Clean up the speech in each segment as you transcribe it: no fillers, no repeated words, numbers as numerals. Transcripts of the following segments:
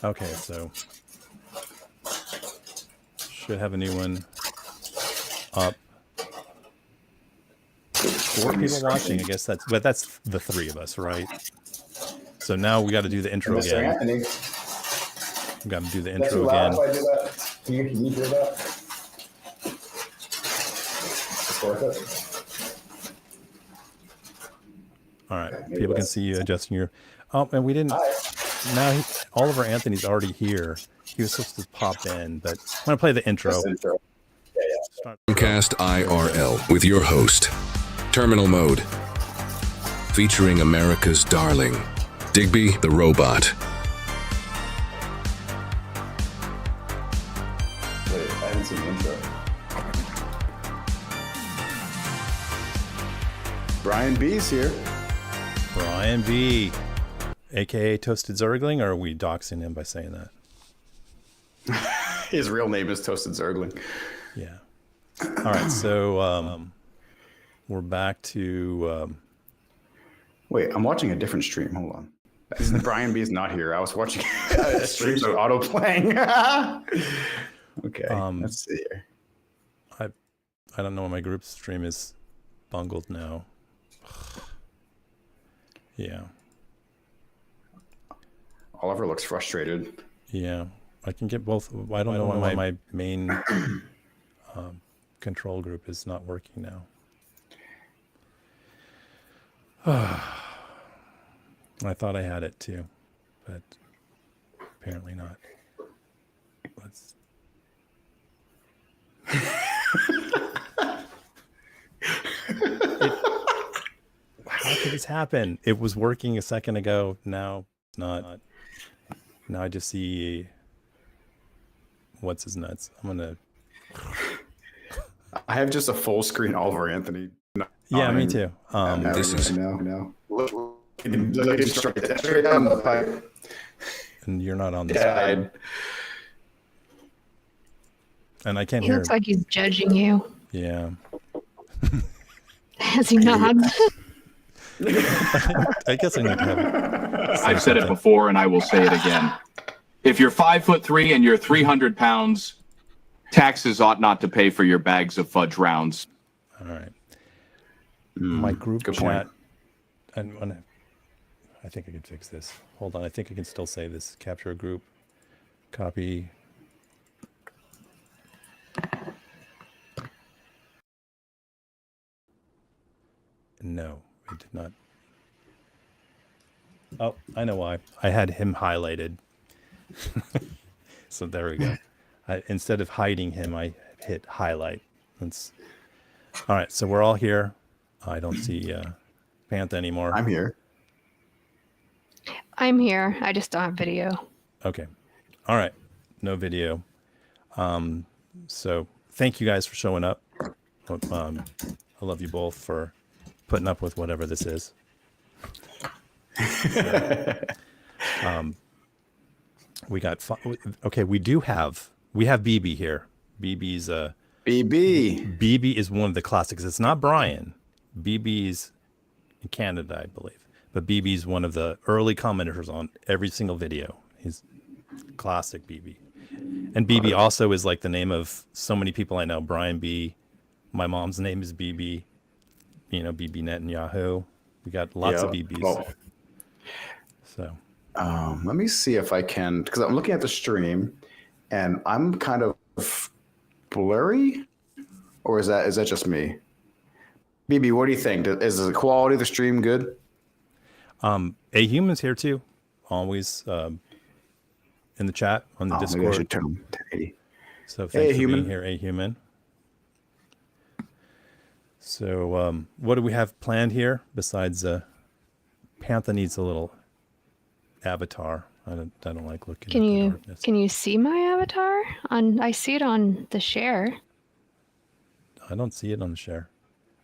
Okay, so should have a new one up. 4 people watching. I guess that's the 3 of us, right? So now we got to do the intro Mr. again. Anthony. We got to do the Is that intro too loud again. if I do that? Can you hear that? It's worth it. All right, Okay, people can see you adjusting your. Oh, and we didn't. Now Oliver Anthony's already here. He was supposed to pop in, but I'm gonna play the intro. Intro. Cast IRL with your host, Terminal Mode, featuring America's darling, Digby the Robot. Wait, I haven't seen the intro. Brian B's here. Brian B, aka Toasted Zergling, or are we doxing him by saying that? His real name is Toasted Zergling. Yeah. All right, so we're back to. Wait, I'm watching a different stream. Hold on. Brian B is not here. I was watching a stream of auto playing. Okay, let's see here. I don't know why my group stream is bungled now. Yeah. Oliver looks frustrated. Yeah, I can get both. I don't know why my main control group is not working now. I thought I had it too, but apparently not. Let's. How could this happen? It was working a second ago. Now it's not. Now I just see what's his nuts. I'm gonna. I have just a full screen Oliver Anthony. Yeah, me too. This is no. Look straight down the pipe. And you're not on this. Yeah, and I can't He hear. looks like he's judging you. Yeah. As he nods. I guess I need to have. I've said it before, and I will say it again. If you're 5'3" and you're 300 pounds, taxes ought not to pay for your bags of fudge rounds. All right. My group good chat. point. I think I can fix this. Hold on. I think I can still say this. Capture a group. Copy. No, it did not. Oh, I know why. I had him highlighted. So there we go. Instead of hiding him, I hit highlight. That's all right. So we're all here. I don't see Pantha anymore. I'm here. I'm here. I just don't have video. Okay. All right. No video. So thank you guys for showing up. I love you both for putting up with whatever this is. So, we got okay. We have BB here. BB's BB is one of the classics. It's not Brian. BB's in Canada, I believe, but BB's one of the early commenters on every single video. He's classic BB, and BB also is like the name of so many people I know. Brian B. My mom's name is BB. You know, BB Netanyahu. We got lots of BBs. Well, so let me see if I can, because I'm looking at the stream, and I'm kind of blurry, or is that just me? BB, what do you think? Is the quality of the stream good? A Human's here too, always in the chat on the Discord. Maybe I should turn 1080. So thanks for Human. being here, A Human. So what do we have planned here besides Pantha needs a little avatar. I don't like looking. Can you see my avatar? I see it on the share. I don't see it on the share.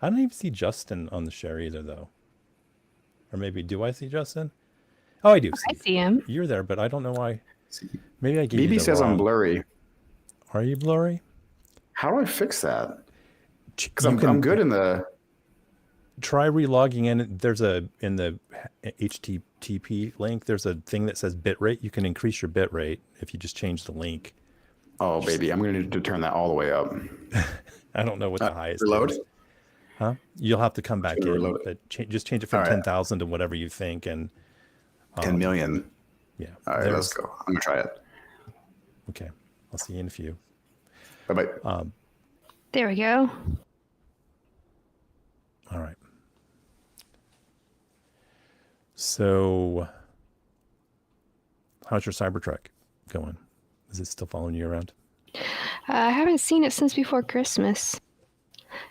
I don't even see Justin on the share either, though. Or maybe do I see Justin? Oh, I do. I see him. You're there, but I don't know why. Maybe I gave you BB the says wrong. I'm blurry. Are you blurry? How do I fix that? Because I'm good in the. try relogging in. There's in the HTTP link, there's a thing that says bitrate. You can increase your bitrate if you just change the link. Oh, baby, I'm going to need to turn that all the way up. I don't know what the highest reload? is. Huh? You'll have to come back in. Reload it. But just change it from All right. 10,000 to whatever you think. And 10 million. yeah. All right, let's go. I'm going to try it. Okay. I'll see you in a few. Bye-bye. There we go. All right. So, how's your Cybertruck going? Is it still following you around? I haven't seen it since before Christmas.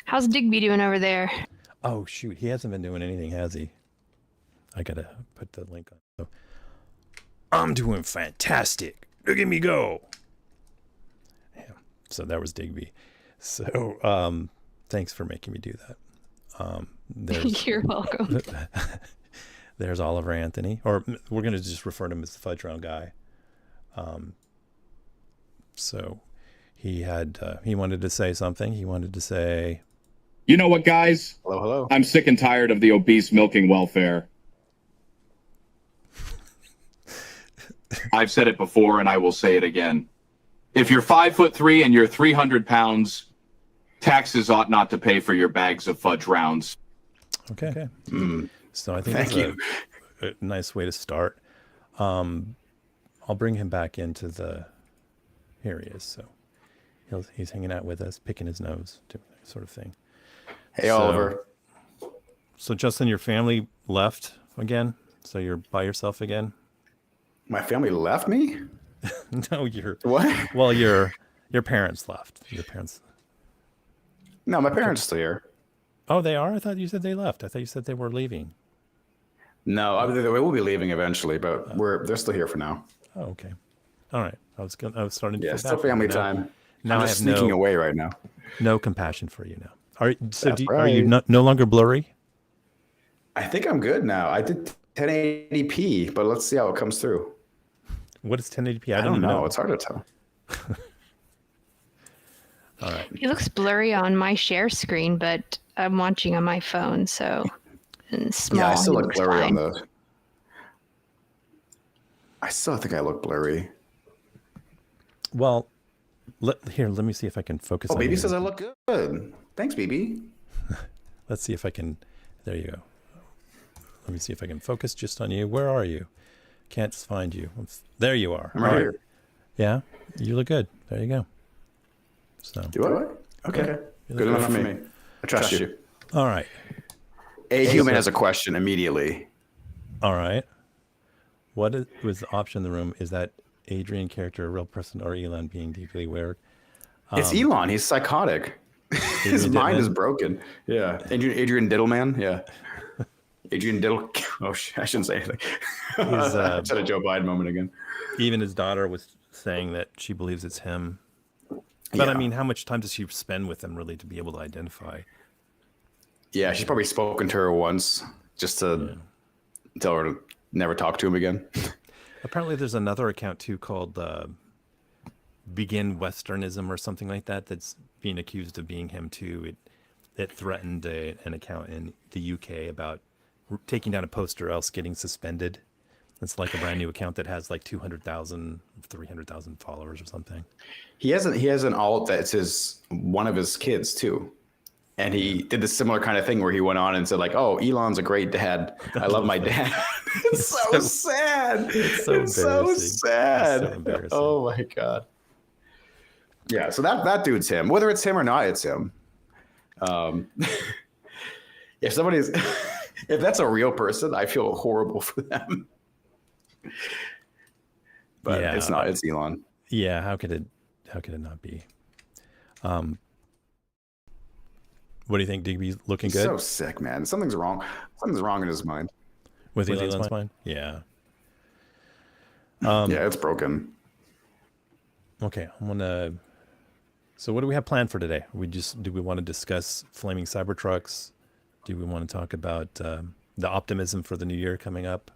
How's Digby doing over there? Oh, shoot. He hasn't been doing anything, has he? I got to put the link on. So, I'm doing fantastic. Look at me go. Yeah. So that was Digby. So, thanks for making me do that. You're welcome. There's Oliver Anthony, or we're going to just refer to him as the Fudge Round guy. So he wanted to say something. He wanted to say, You know what, guys? Hello. I'm sick and tired of the obese milking welfare. I've said it before and I will say it again. If you're 5'3" and you're 300 pounds, taxes ought not to pay for your bags of fudge rounds. okay. So I think Thank that's you. a nice way to start. I'll bring him back into the. Here he is. So he's hanging out with us, picking his nose, doing that sort of thing. Hey, So- Oliver. So Justin, your family left again. So you're by yourself again. My family left me? No, you're. What? Well, your parents left. Your parents. No, my parents are still here. Oh, they are. I thought you said they left. I thought you said they were leaving. No, I mean, they will be leaving eventually, but they're still here for now. Oh, okay. All right. I was starting to Yeah, feel still bad for you. family Now- time. Now I'm I just have sneaking no away right now. no compassion for you now. Are That's are you right. no longer blurry? I think I'm good now. I did 1080p, but let's see how it comes through. What is 1080p? I don't even know. It's hard to tell. All right. It looks blurry on my share screen, but I'm watching on my phone, so and small. Yeah, I still it look looks blurry on fine. the. I still think I look blurry. Well, let me see if I can focus Oh, on BB you. says I look good. Thanks, BB. Let's see if I can. There you go. Let me see if I can focus just on you. Where are you? Can't find you. There you are. I'm All right right. here. Yeah, you look good. There you go. So, Do I? Okay. Good enough for me. I trust you. all right. A human has a question immediately. All right. What was the option in the room? Is that Adrian character a real person or Elon being deeply weird? It's Elon. He's psychotic. His Adrian mind Dittman? is broken. Yeah. Adrian Diddleman. Yeah. Adrian Diddle. Oh, I shouldn't say anything. He's, I said a Joe Biden moment again. Even his daughter was saying that she believes it's him. But I Yeah. mean, how much time does she spend with him really to be able to identify? Yeah, she's probably spoken to her once just to tell her to never talk to him again. Apparently, there's another account too called Begin Westernism or something like that. That's being accused of being him too. It threatened an account in the UK about taking down a post or else getting suspended. It's like a brand new account that has like 200,000, 300,000 followers or something. He has an alt that's one of his kids too. And he did this similar kind of thing where he went on and said like, "Oh, Elon's a great dad. I love my dad." It's so sad. It's so It's so embarrassing. sad. It's so embarrassing. Oh my god. Yeah, so that dude's him. Whether it's him or not, it's him. If somebody's if that's a real person, I feel horrible for them. But Yeah. it's not. It's Elon. Yeah, how could it not be? What do you think, Digby's looking He's good so sick, man. Something's wrong. Something's wrong in his mind. with Elon's spine? Yeah. Yeah, it's broken. Okay, I'm gonna. So, what do we have planned for today? Do we want to discuss flaming Cybertrucks? Do we want to talk about the optimism for the new year coming up?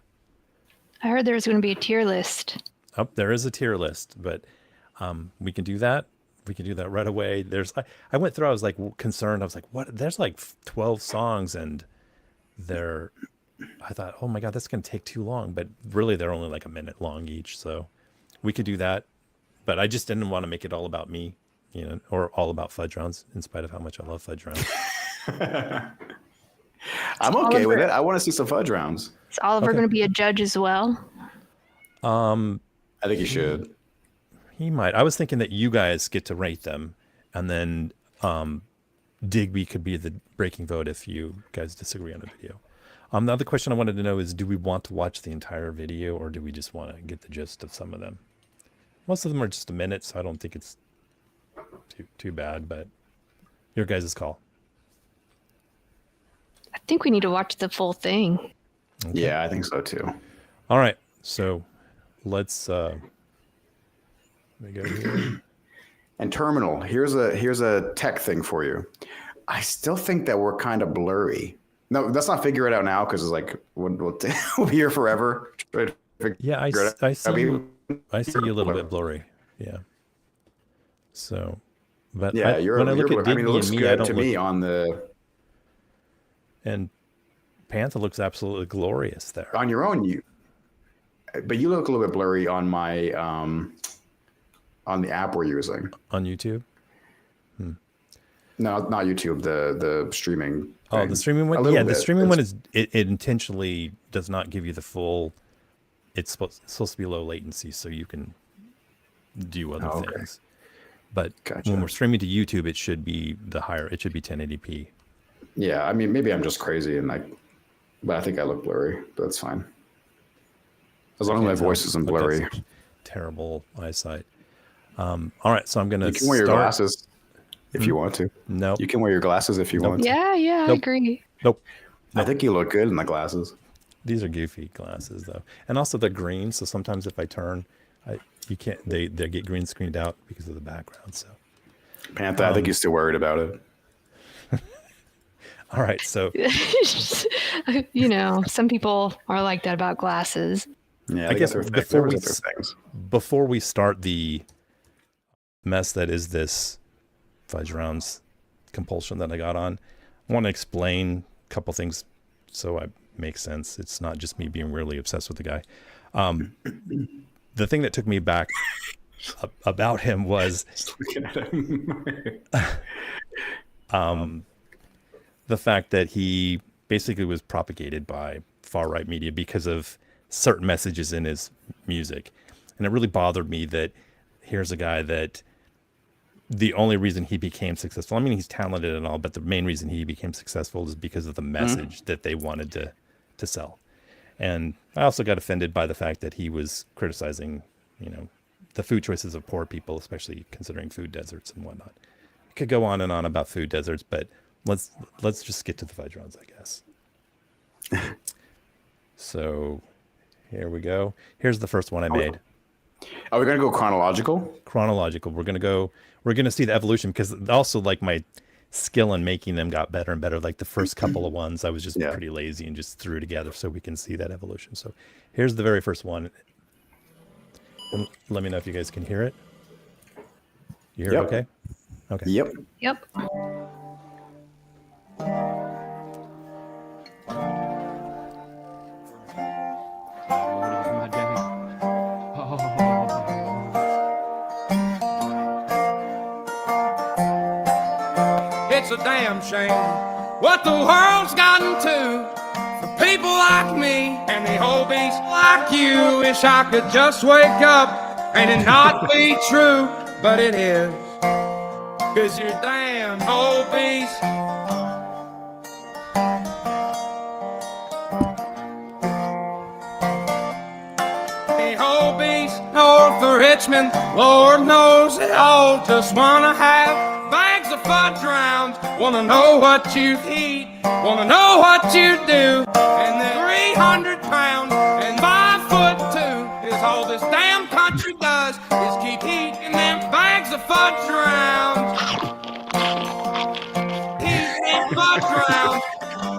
I heard there was going to be a tier list. Oh, there is a tier list, but we can do that. We can do that right away. I went through. I was like concerned. I was like, what? There's like 12 songs, and I thought, oh my God, that's going to take too long. But really, they're only like a minute long each. So we could do that. But I just didn't want to make it all about me, or all about fudge rounds, in spite of how much I love fudge rounds. I'm okay with it. I want to see some fudge rounds. Is Oliver going to be a judge as well? I think he should. He might. I was thinking that you guys get to rate them, and then Digby could be the breaking vote if you guys disagree on a video. The other question I wanted to know is, do we want to watch the entire video, or do we just want to get the gist of some of them? Most of them are just a minute, so I don't think it's too bad, but your guys' call. I think we need to watch the full thing. Okay. Yeah, I think so too. All right, so let's let me go here. And Terminal, here's a tech thing for you. I still think that we're kind of blurry. No, let's not figure it out now, because it's like we'll be here forever. Yeah, I see you a little bit blurry. Yeah. So, but yeah, when I look at Digby it looks and me, good I don't to me on the. And Pantha looks absolutely glorious there. On your own, but you look a little bit blurry on my on the app we're using. On YouTube? No, not YouTube. The streaming. Oh, thing. the streaming one. Yeah, the streaming one is it intentionally does not give you the full. It's supposed to be low latency, so you can do other things. But when we're streaming to YouTube, it should be it should be 1080p. Yeah, I mean, maybe I'm just crazy, but I think I look blurry. But that's fine. As long as my voice isn't blurry. Terrible eyesight. All right, so I'm gonna. You can wear your glasses if you want to. No, you can wear your glasses if you want to. Yeah, I agree. Nope. I think you look good in the glasses. These are goofy glasses though, and also they're green. So sometimes if I turn, you can't. They get green screened out because of the background. So, Pantha, I think you're still worried about it. All right, so some people are like that about glasses. Yeah, I guess before we start the mess that is this fudge rounds compulsion that I got on, I want to explain a couple things so it makes sense. It's not just me being really obsessed with the guy. The thing that took me back about him was looking at him. The fact that he basically was propagated by far-right media because of certain messages in his music. And it really bothered me that here's a guy that the only reason he became successful, I mean, he's talented and all, but the main reason he became successful is because of the message that they wanted to sell. And I also got offended by the fact that he was criticizing, the food choices of poor people, especially considering food deserts and whatnot. I could go on and on about food deserts, but let's just get to the fudge rounds, I guess. So here we go. Here's the first one I made. Are we going to go chronological? Chronological. We're going to see the evolution, because also like my skill in making them got better and better. Like the first couple of ones, I was just pretty lazy and just threw together so we can see that evolution. So here's the very first one. And let me know if you guys can hear it. You hear it okay? Okay. Yep. It's a damn shame what the world's gotten to for people like me and the whole beast like you. Wish I could just wake up and it not be true, but it is, 'cause you're damn whole beast. The whole beast north of Richmond, Lord knows they all just wanna have bags of fudge rounds, wanna know what you eat, wanna know what you do. And then 300 pounds and 5'2" is all this damn country does, is keep eating them bags of fudge rounds. Eat them fudge rounds.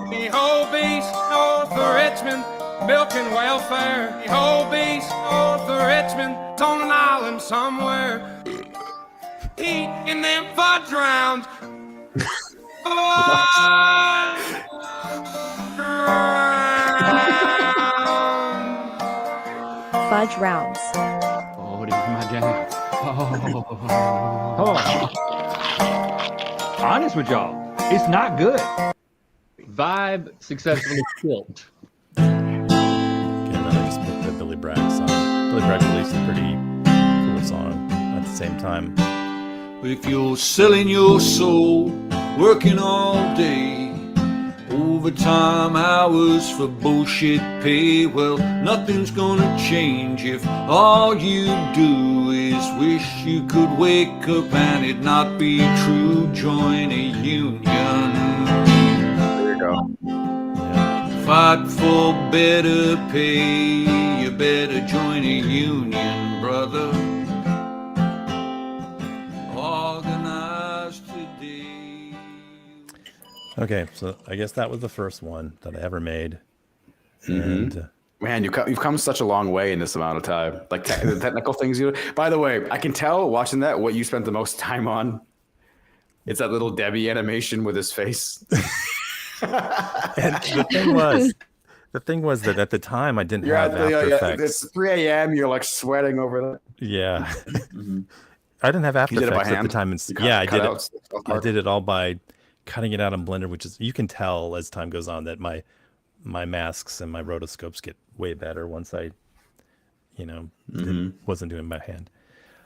The whole beast north of Richmond, milking welfare. The whole beast north of Richmond, it's on an island somewhere. Eating them fudge rounds. Fudge rounds. fudge rounds. Oh, this is my jam. Oh. Honest with y'all, it's not good. Vibe successfully killed. Again, then I just picked the Billy Bragg song. Billy Bragg released a pretty cool song at the same time. If you're selling your soul, working all day, overtime hours for bullshit pay, well, nothing's gonna change if all you do is wish you could wake up and it not be true. Join a union. There you go. Fight for better pay. You better join a union, brother. Organize today. Okay, so I guess that was the first one that I ever made. And Man, you've come such a long way in this amount of time. Like the technical things you. By the way, I can tell watching that what you spent the most time on. It's that little Debbie animation with his face. And the thing was that at the time I didn't have After Effects. It's 3 a.m. You're like sweating over that. Yeah. I didn't have After Effects at the time. I did it. I did it all by cutting it out in Blender, which is, you can tell as time goes on that my masks and my rotoscopes get way better once I, wasn't doing my hand.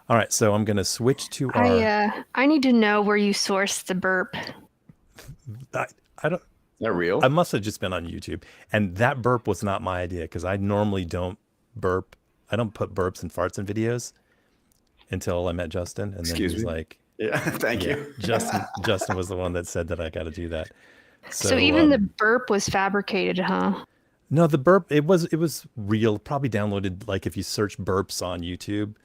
All right, so I'm gonna switch to our. I need to know where you sourced the burp. I don't. They're real. I must have just been on YouTube, and that burp was not my idea because I normally don't burp. I don't put burps and farts in videos until I met Justin, and then he was like, "Yeah, thank you." Justin was the one that said that I got to do that. So even the burp was fabricated, huh? No, the burp it was real. Probably downloaded. Like if you search burps on YouTube,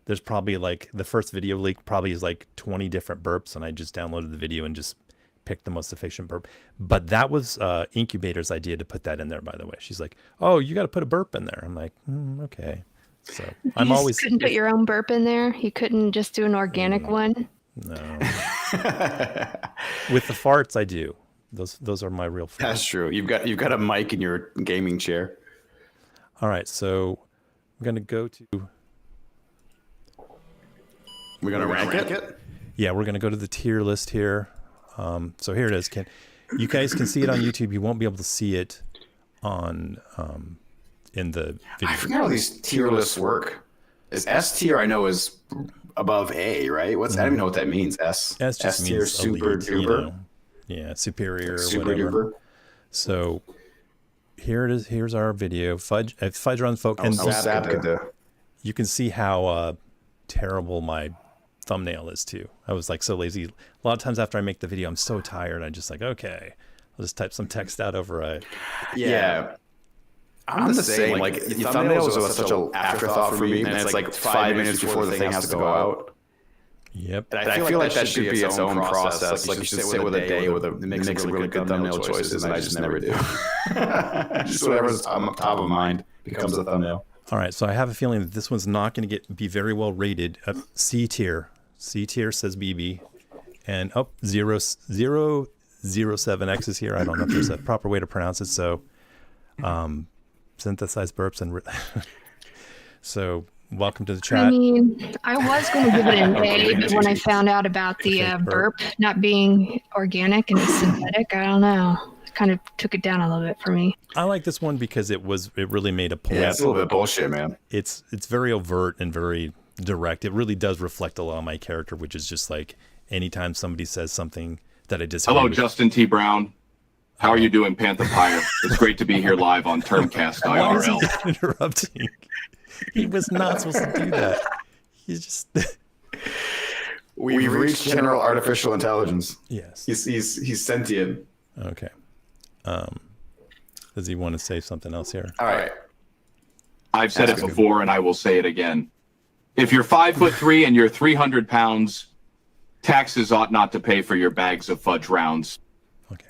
there's probably like the first video leak probably is like 20 different burps, and I just downloaded the video and just picked the most efficient burp. But that was Incubator's idea to put that in there. By the way, she's like, "Oh, you got to put a burp in there." I'm like, "Okay." So I'm always couldn't put your own burp in there. You couldn't just do an organic one. No. With the farts, I do. Those are my real farts. That's true. You've got a mic in your gaming chair. All right, so we're gonna go to. We're gonna rank it. Yeah, we're gonna go to the tier list here. So here it is. You guys can see it on YouTube. You won't be able to see it on in the video. I forget how these tier lists work. Is S tier? I know is above A, right? I don't even know what that means. S tier, means super elite, duper. Yeah, superior or Super whatever. duper. So here it is. Here's our video. Fudge runs folk, and you can see how terrible my thumbnail is too. I was like so lazy. A lot of times after I make the video, I'm so tired. I'm just like, okay, I'll just type some text out over a. Yeah. I'm the same. Like thumbnails are such an afterthought for me, and it's like 5 minutes before the thing has to go out. Yep. And I feel like that should be its own process. Like you should sit with a day with a mix of really good thumbnail choices, and I just never do. Just whatever's on top of mind becomes a thumbnail. All right, so I have a feeling that this one's not going to be very well rated. C tier. C tier says BB, and 007X is here. I don't know if there's a proper way to pronounce it. So, synthesized burps and so. Welcome to the chat. I mean, I was going to give it an A, but when I found out about the burp not being organic and synthetic, I don't know. It kind of took it down a little bit for me. I like this one because it really made a point. Yeah, it's a little bit bullshit, man. It's very overt and very direct. It really does reflect a lot of my character, which is just like anytime somebody says something that I disagree with. Justin T. Brown. How are you doing, PanthaP? It's great to be here live on Termcast IRL. Why is he interrupting? He was not supposed to do that. He's just. We've reached general artificial intelligence. Yes. He's sentient. Okay. Does he want to say something else here? All right. I've said it before, and I will say it again. If you're 5'3" and you're 300 pounds, taxes ought not to pay for your bags of fudge rounds. Okay.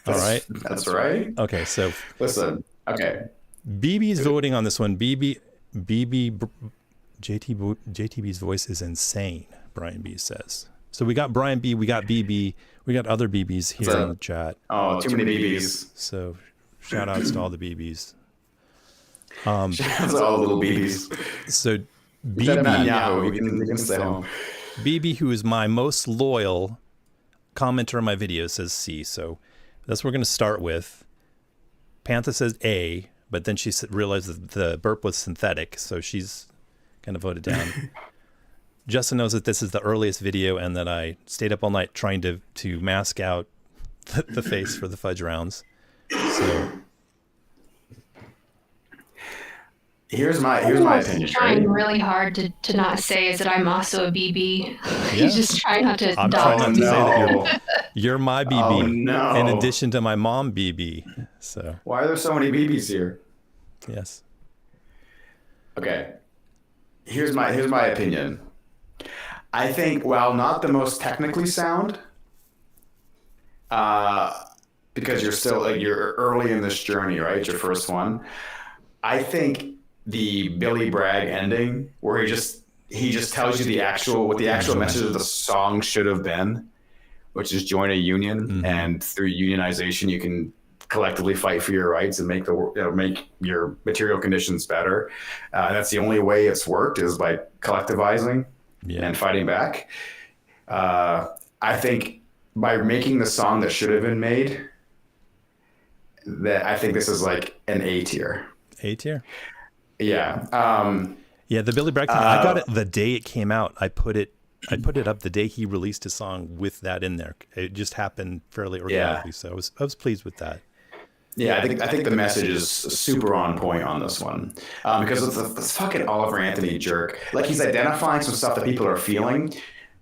All right. That's right. Okay. So listen. Okay. BB's voting on this one. JTB's voice is insane, Brian B says. So we got Brian B, we got BB, we got other BBs here in the chat. Oh, too many BBs. So shout outs to all the BBs. Shout out to all the little BBs. So That man, BB, Yahoo, you can stay home. BB, who is my most loyal commenter on my videos, says C. So that's what we're going to start with. Pantha says A, but then she realized that the burp was synthetic, so she's kind of voted down. Justin knows that this is the earliest video and that I stayed up all night trying to mask out the face for the fudge rounds. So here's my opinion. Trying really hard to not say is that I'm also a BB. He's just trying not to. I'm trying not to say that you're my BB. Oh, no. In addition to my mom BB. So why are there so many BBs here? yes. Okay. Here's my opinion. I think, while not the most technically sound, because you're still you're early in this journey, right? It's your first one. I think the Billy Bragg ending, where he just tells you what the actual message of the song should have been, which is join a union, and through unionization you can collectively fight for your rights and make your material conditions better. That's the only way it's worked, is by collectivizing and fighting back. I think by making the song that should have been made, that I think this is like an A tier. A tier. Yeah. Yeah, the Billy Bragg thing, I got it the day it came out. I put it up the day he released his song with that in there. It just happened fairly organically, so I was pleased with that. Yeah, I think the message is super on point on this one, because it's this fucking Oliver Anthony jerk. Like, he's identifying some stuff that people are feeling,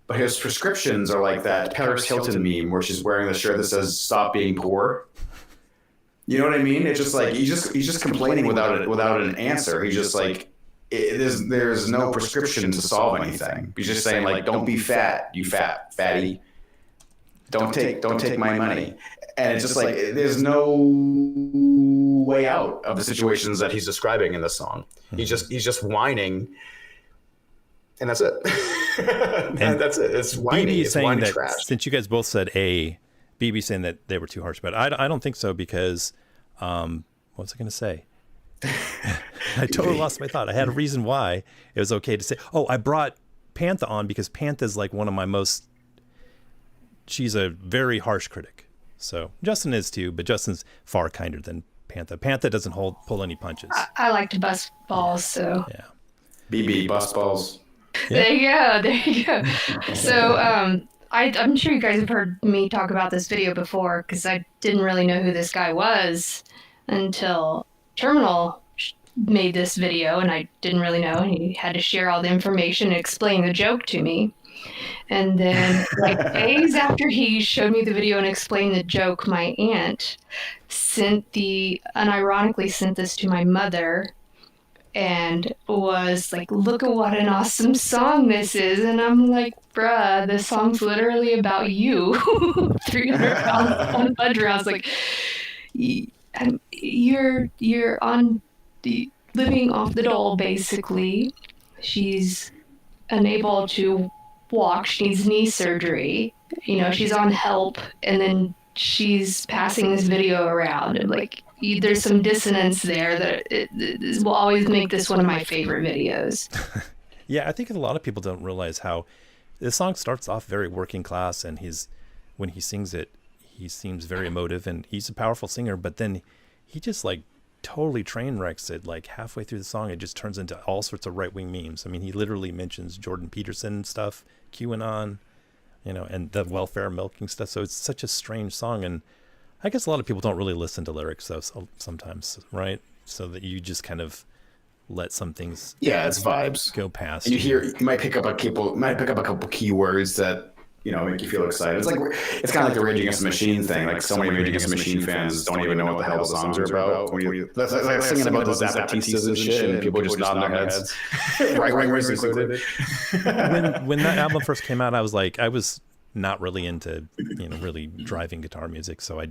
but his prescriptions are like that Paris Hilton meme where she's wearing the shirt that says "Stop being poor." You know what I mean? It's just like he's just complaining without an answer. He's just like, there's no prescription to solve anything. He's just saying, like, don't be fat, you fatty. Don't take my money. And it's just like, there's no way out of the situations that he's describing in this song. He's just whining, and that's it. And that's it. It's whining. BB it's saying whining that trash. since you guys both said A, BB saying that they were too harsh, but I don't think so, because what was I going to say? I totally lost my thought. I had a reason why it was okay to say. Oh, I brought Pantha on because Pantha's like one of my most. She's a very harsh critic. So Justin is too, but Justin's far kinder than Pantha. Pantha doesn't pull any punches. I like to bust balls, so. Yeah. BB bust balls. Yeah. There you go. So I'm sure you guys have heard me talk about this video before, because I didn't really know who this guy was until Terminal made this video, and I didn't really know. He had to share all the information and explain the joke to me. And then, like, days after he showed me the video and explained the joke, my aunt unironically sent this to my mother and was like, look at what an awesome song this is. And I'm like, bruh, this song's literally about you. 300 pounds on Fudge rounds. Like, you're on the living off the dole, basically. She's unable to walk. She needs knee surgery. You know, she's on help, and then she's passing this video around. And like, there's some dissonance there that it will always make this one of my favorite videos. Yeah, I think a lot of people don't realize how this song starts off very working class, and when he sings it, he seems very emotive, and he's a powerful singer, but then he just like totally train wrecks it. Like halfway through the song, it just turns into all sorts of right-wing memes. I mean, he literally mentions Jordan Peterson stuff, QAnon, and the welfare milking stuff. So it's such a strange song, and I guess a lot of people don't really listen to lyrics though sometimes, right? So that you just kind of let some things it's vibes go past. And you might pick up a couple keywords that make you feel excited. It's kind of like the Rage Against the Machine thing. Like, so many Rage Against the Machine fans don't even know what the hell the songs are about. That's like singing about the Zapatistas and shit, and people just nodding their heads. Right-wingers included. When that album first came out, I was not really into really driving guitar music, so I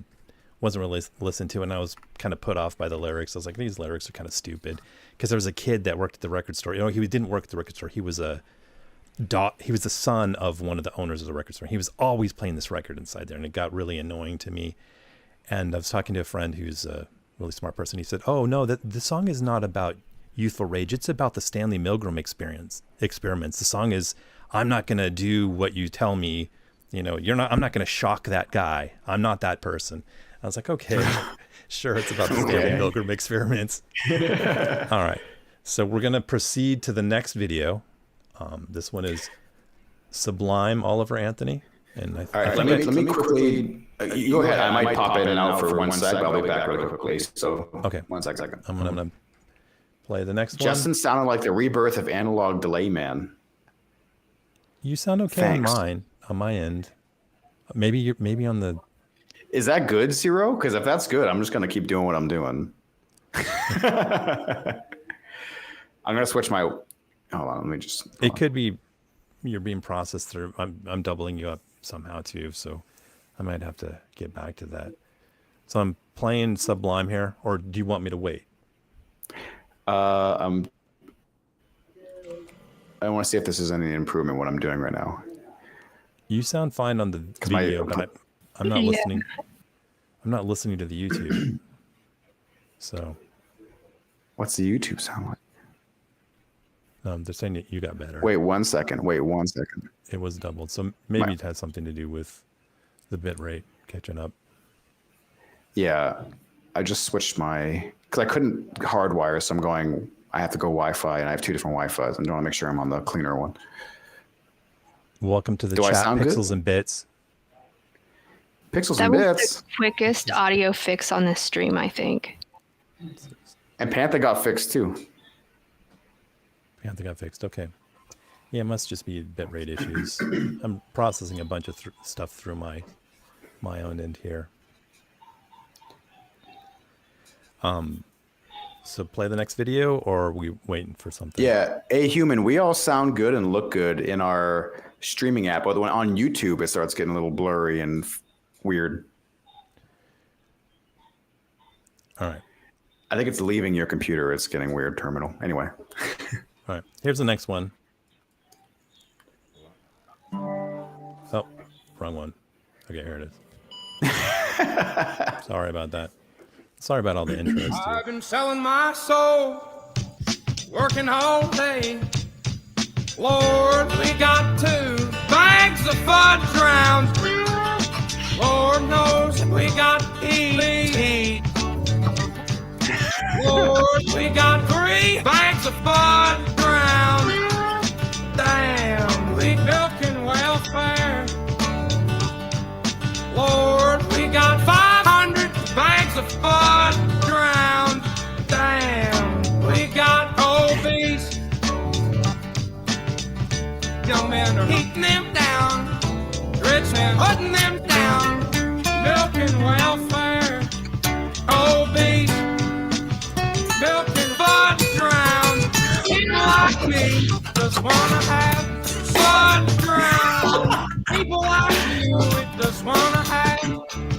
wasn't really listening to it, and I was kind of put off by the lyrics. I was like, these lyrics are kind of stupid, because there was a kid that worked at the record store. He didn't work at the record store. He was the son of one of the owners of the record store. He was always playing this record inside there, and it got really annoying to me. And I was talking to a friend who's really smart person. He said, "Oh no, that the song is not about youthful rage. It's about the Stanley Milgram experiments. The song is, I'm not going to do what you tell me. I'm not going to shock that guy. I'm not that person." I was like, okay, sure. It's about the Stanley Milgram experiments. All right. So we're going to proceed to the next video. This one is Sublime Oliver Anthony. And all right, let me quickly, you go ahead. I might pop in and out for one sec, but I'll be back really quickly. So okay, 1 second. I'm going to play the next one. Justin sounded like the rebirth of analog delay man. You sound okay on my end. Maybe on the. Is that good, Zero? Because if that's good, I'm just going to keep doing what I'm doing. I'm going to switch my. Hold on, let me just. It could be you're being processed through. I'm doubling you up somehow too, so I might have to get back to that. So I'm playing Sublime here, or do you want me to wait? I want to see if this is any improvement what I'm doing right now. You sound fine on the video, but I'm not listening. I'm not listening to the YouTube. So, what's the YouTube sound like? They're saying that you got better. Wait 1 second. It was doubled, so maybe it had something to do with the bit rate catching up. Yeah, I just switched because I couldn't hardwire, so I have to go Wi-Fi, and I have 2 different Wi-Fis, and I want to make sure I'm on the cleaner one. Welcome to the chat, Pixels and Bits. Pixels and Bits. That was the quickest audio fix on this stream, I think. And Pantha got fixed too. Pantha got fixed. Okay. Yeah, it must just be bitrate issues. I'm processing a bunch of stuff through my own end here. So play the next video, or are we waiting for something? Yeah, Human, we all sound good and look good in our streaming app, but when on YouTube it starts getting a little blurry and weird. All right. I think it's leaving your computer. It's getting weird, terminal. Anyway. All right. Here's the next one. Oh, wrong one. Okay, here it is. Sorry about that. Sorry about all the intros. I've been selling my soul, working all day. Lord, we got 2 bags of fudge rounds. Lord knows we got heat. Lord, we got 3 bags of fudge rounds. Damn, we milking welfare. Lord, we got 500 bags of fudge rounds. Damn, we got obese. Young men are heating them down, rich men putting them down, milking welfare, obese, milking fudge rounds. People like me just wanna have fudge rounds. People like you just wanna have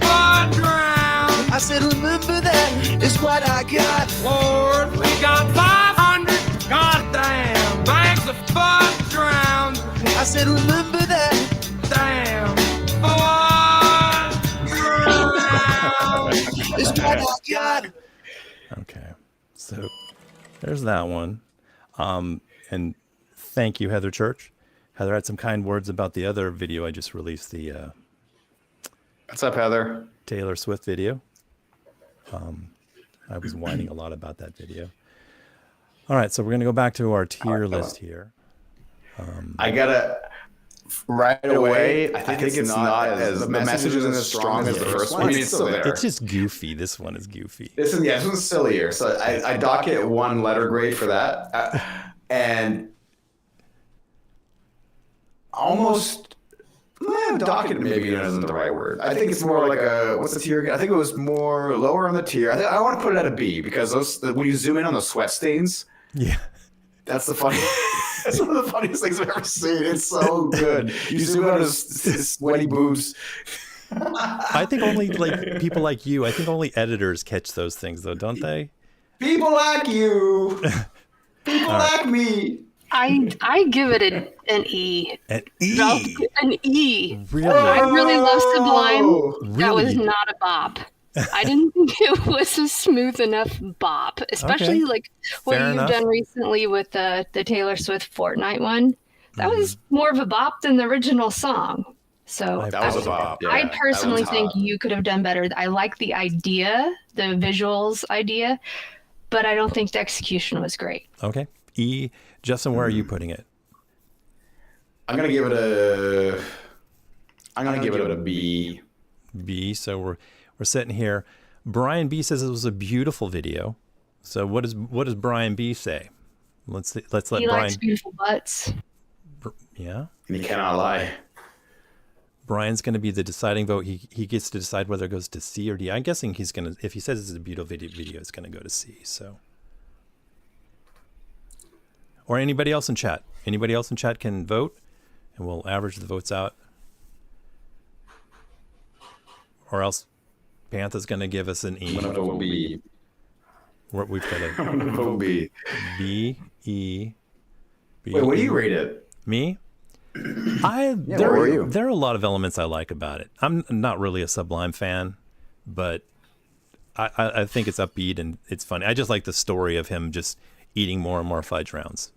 fudge rounds. I said, remember that is what I got. Lord, we got 500 goddamn bags of fudge rounds. I said, remember that. Damn fudge rounds. Is what I got. Okay. So there's that one. And thank you, Heather Church. Heather had some kind words about the other video I just released, the What's up, Heather? Taylor Swift video. I was whining a lot about that video. All right, so we're going to go back to our tier list here. I gotta right away. I think it's not as the message isn't as strong as the first one. I mean, it's still there. It's just goofy. This one is goofy. This one's sillier. So I dock it 1 letter grade for that, and almost. Docket maybe isn't the right word. I think it's more like a, what's the tier again? I think it was more lower on the tier. I want to put it at a B because when you zoom in on the sweat stains, yeah, that's the funny. That's one of the funniest things I've ever seen. It's so good. You zoom in on his sweaty boobs. I think only people like you. I think only editors catch those things though, don't they? People like you. People like me. I give it an E. An E? An E. Really? I really love Sublime. Really? That was not a bop. I didn't think it was a smooth enough bop, especially like what Fair you've enough. done recently with the Taylor Swift Fortnite one. That was more of a bop than the original song. So That was a bop. Yeah, I that personally was think hot. you could have done better. I like the idea, the visuals idea, but I don't think the execution was great. Okay. E. Justin, where are you putting it? I'm gonna give it a. I'm gonna give it a B. B. So we're sitting here. Brian B says it was a beautiful video. So what does Brian B say? Let's let He Brian. likes beautiful butts. Yeah. And you cannot lie. Brian's going to be the deciding vote. He gets to decide whether it goes to C or D. I'm guessing he's going to, if he says it's a beautiful video, it's going to go to C. So, or anybody else in chat. Anybody else in chat can vote, and we'll average the votes out. Or else, Pantha's going to give us an E. I'm gonna vote B. We've got a I'm gonna vote B. B, E, B. Wait, what do you rate it? Me? where were you? There are a lot of elements I like about it. I'm not really a Sublime fan, but I think it's upbeat and it's funny. I just like the story of him just eating more and more fudge rounds.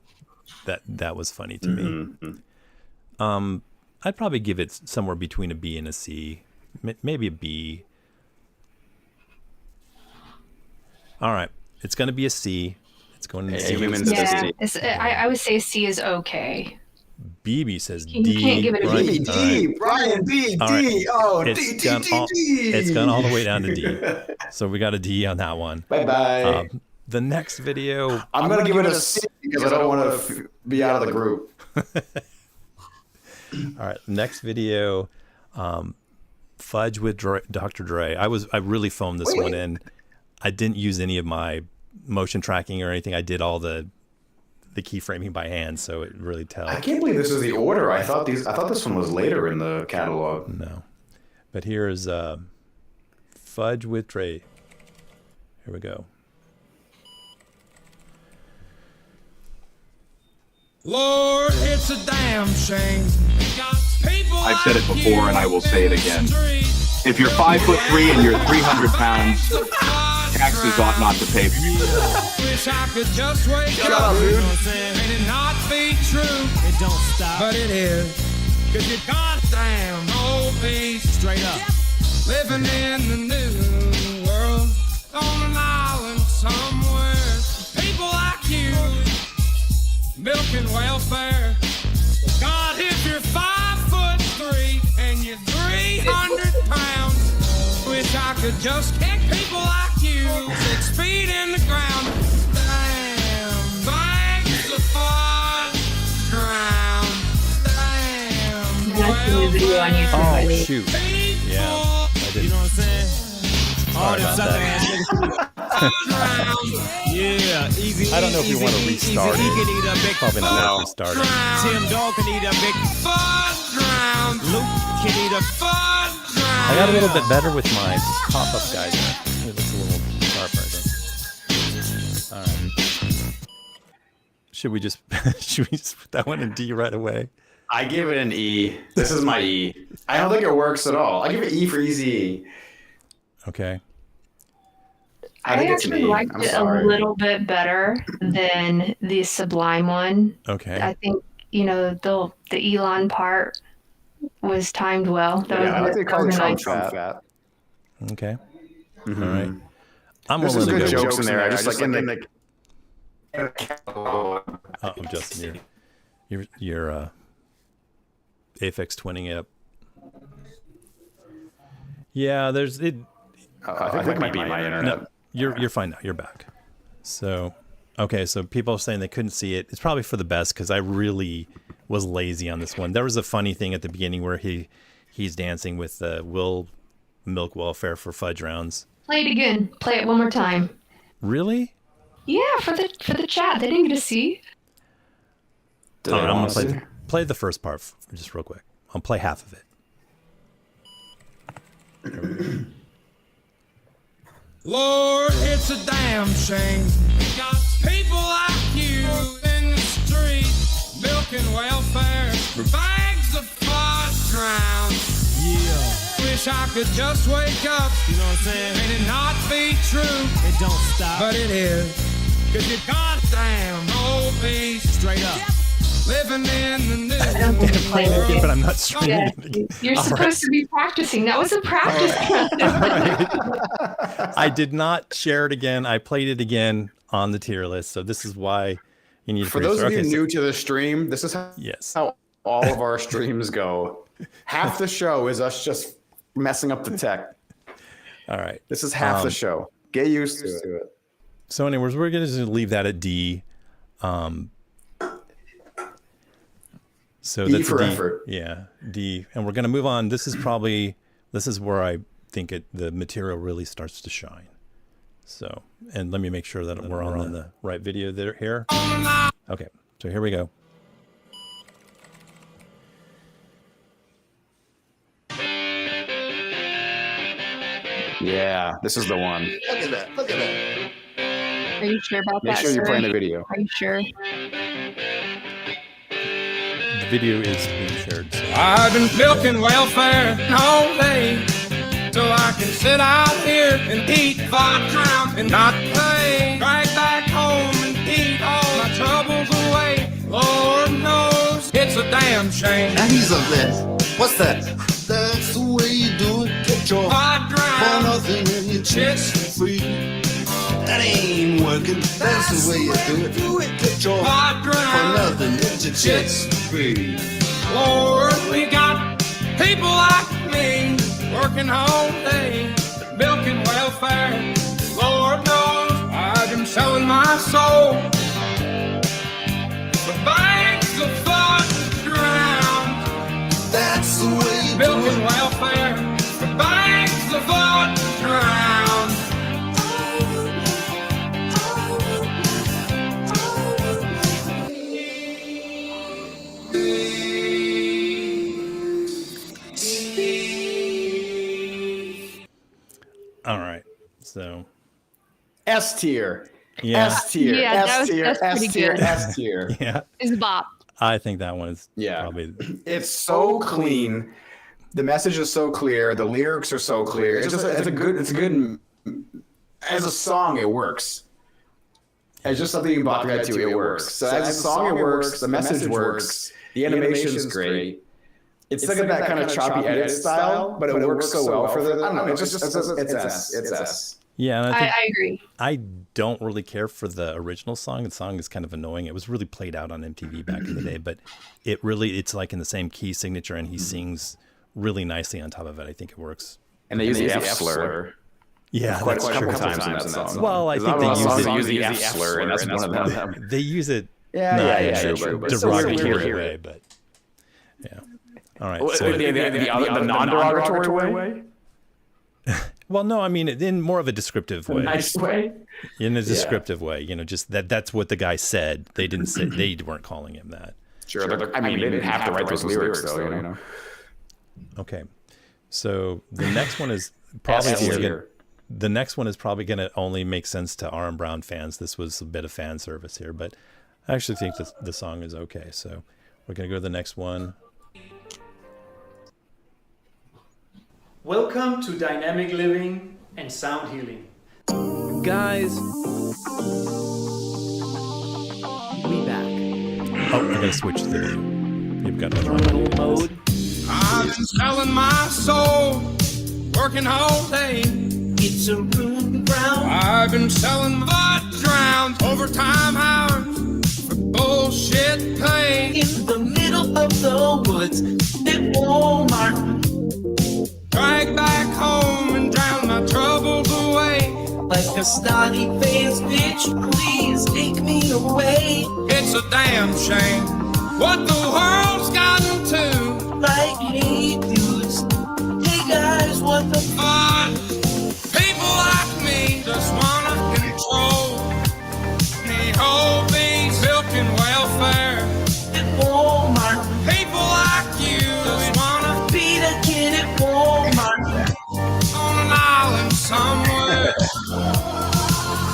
That was funny to me. I'd probably give it somewhere between a B and a C, maybe a B. All right, it's going to be a C. It's going to C. I would say C is okay. BB says You D. can't give it a Brian, B. all right. Brian D. All right. D. Oh, It's D. gone D. all- D. It's gone all the way down to D. So we got a D on that one. Bye bye. The next video, I'm gonna give it a C because I don't want to be out of the group. all right, next video, Fudge with Dr. Dre. I really phoned this one in. I didn't use any of my motion tracking or anything. I did all the keyframing by hand, so it really tells. I can't believe this is the order. I thought this one was later in the catalog. No, but here is Fudge with Dre. Here we go. Lord, it's a damn shame. I've said it before and I will say it again. If you're 5'3" and you're 300 pounds, taxes ought not to pay for you. Wish I could just wake Shut up, dude. and it not be true. It don't stop, but it is. 'Cause you goddamn old beast. Straight up. Living in the new world on an island somewhere. People like you milking welfare. God, if you're 5'3" and you're 300 pounds, wish I could just kick people like you 6 feet in the ground. Damn, bags of fun ground. Damn, That's the new video on YouTube. I Oh think. shoot! Yeah, I did. you know what I'm saying? Sorry about that. Yeah, easy. I don't know if you want to restart He can it. eat a big Probably not worth restarting. Tim Dog can eat a big fudge round. Luke can eat a fudge round. I got a little bit better with my pop-up guide. It looks a little sharper, I think. All right. Should we just put that one in D right away? I give it an E. This is my E. I don't think it works at all. I give it E for easy. Okay. I think it's actually me. liked I'm it sorry. a little bit better than the Sublime one. Okay. I think, the Elon part was timed well. That Yeah, I like was, they call it that Trump was nice. fat. Okay. All right. I'm There's some willing to good go. jokes in there. I just like in the. Oh, Justin, you're Aphex twinning it up. Yeah, there's it. I think it might be my internet. No, you're fine now. You're back. So, okay. So people are saying they couldn't see it. It's probably for the best because I really was lazy on this one. There was a funny thing at the beginning where he's dancing with Will Milk Welfare for fudge rounds. Play it again. Play it one more time. Really? Yeah, for the chat. They didn't get to see. Did All right, I I'm want gonna to play see? play the first part just real quick. I'll play half of it. Lord, it's a damn shame. Got people like you in the street, milking welfare for bags of fudge rounds. Yeah. wish I could just wake up, you know what I'm saying, and it not be true. It don't stop, but it is. Cause you goddamn old beast. Straight up. Living in the new world. But I'm not streaming. Yeah, you're supposed to be practicing. That was a practice. I did not share it again. I played it again on the tier list. So this is why you need to. For those of you new to the stream, this is how all of our streams go. Half the show is us just messing up the tech. All right. This is half the show. Get used to it. So anyways, we're going to leave that at D. So E that's for D. effort. Yeah, D. And we're going to move on. This is where I think the material really starts to shine. So, and let me make sure that we're on the right video there here. Okay, so here we go. Yeah, this is the one. Look at that. Look at that. Are you sure about that? Make sure you're playing the video. Are you sure? The video is being shared. So. I've been milking welfare all day, so I can sit out here and eat fudge round and not pay. Drag back home and eat all my troubles away. Lord knows it's a damn shame. Now he's up there. What's that? That's the way you do it. Get your Fudge for round, nothing and your chips for free. That ain't working. That's the way you do it. Get your fudge for round. nothing and your chips for free. Lord, we got people like me working all day, milking welfare. Lord knows I've been selling my soul for bags of fudge round. That's the way you do Milking it. welfare for bags of fudge round. All right, so S tier. Yeah. S tier. Yeah, S tier. that's S pretty tier. good. S tier. yeah, Is bop. I think that one is Yeah. probably. It's so clean. The message is so clear. The lyrics are so clear. It's a good as a song. It works. It's just something you can bop your head to. It works. So as a song, it works. The message works. The animation's great. It's like that kind of choppy edit style, but it works so well for the. I don't know. It's S. It's S. Yeah, and I think I agree. I don't really care for the original song. The song is kind of annoying. It was really played out on MTV back in the day, but it's like in the same key signature, and he sings really nicely on top of it. I think it works. And they use the F slur. Yeah, Quite that's a couple true. times in that song. Well, I think they use the F slur, and that's one of them. They use it. Yeah, true, but it's so weird to derogatory hear way, it. but yeah. All right. Well, So, the non-derogatory way? well, no, I mean in more of a descriptive way. Nice way? In a descriptive way, just that's what the guy said. They didn't say they weren't calling him that. Sure. I mean, they didn't have to write those lyrics, though, you know. Okay. So the next one is probably the next one is probably going to only make sense to R.M. Brown fans. This was a bit of fan service here, but I actually think the song is okay. So we're going to go to the next one. Welcome to Dynamic Living and Sound Healing. Guys, we back. Oh, I got to switch the video. You've got Terminal mode. I've been selling my soul, working all day. It's a room ground. I've been selling fudge rounds, overtime hours for bullshit pay. In the middle of the woods at Walmart. Drag back home and drown my troubles away. Like a snotty faced bitch, please take me away. It's a damn shame what the world's gotten to. Like, hey dudes, hey guys, what the But people like me just wanna control. The whole beast milking welfare. at Walmart? People like you just wanna Be the kid at Walmart. on an island somewhere.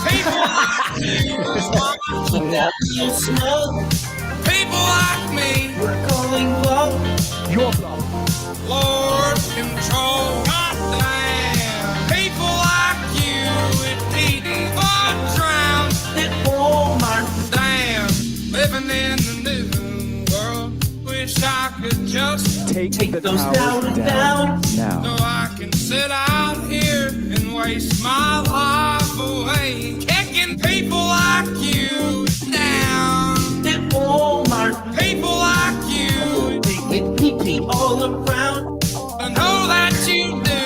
People like you just wanna Not you snug, people like me, we're calling love. Lord control. wish I could just Take those down now. now. So I can sit out here and waste my life away, kicking people like you down. At Walmart, People like you, with people all around. I know that you do.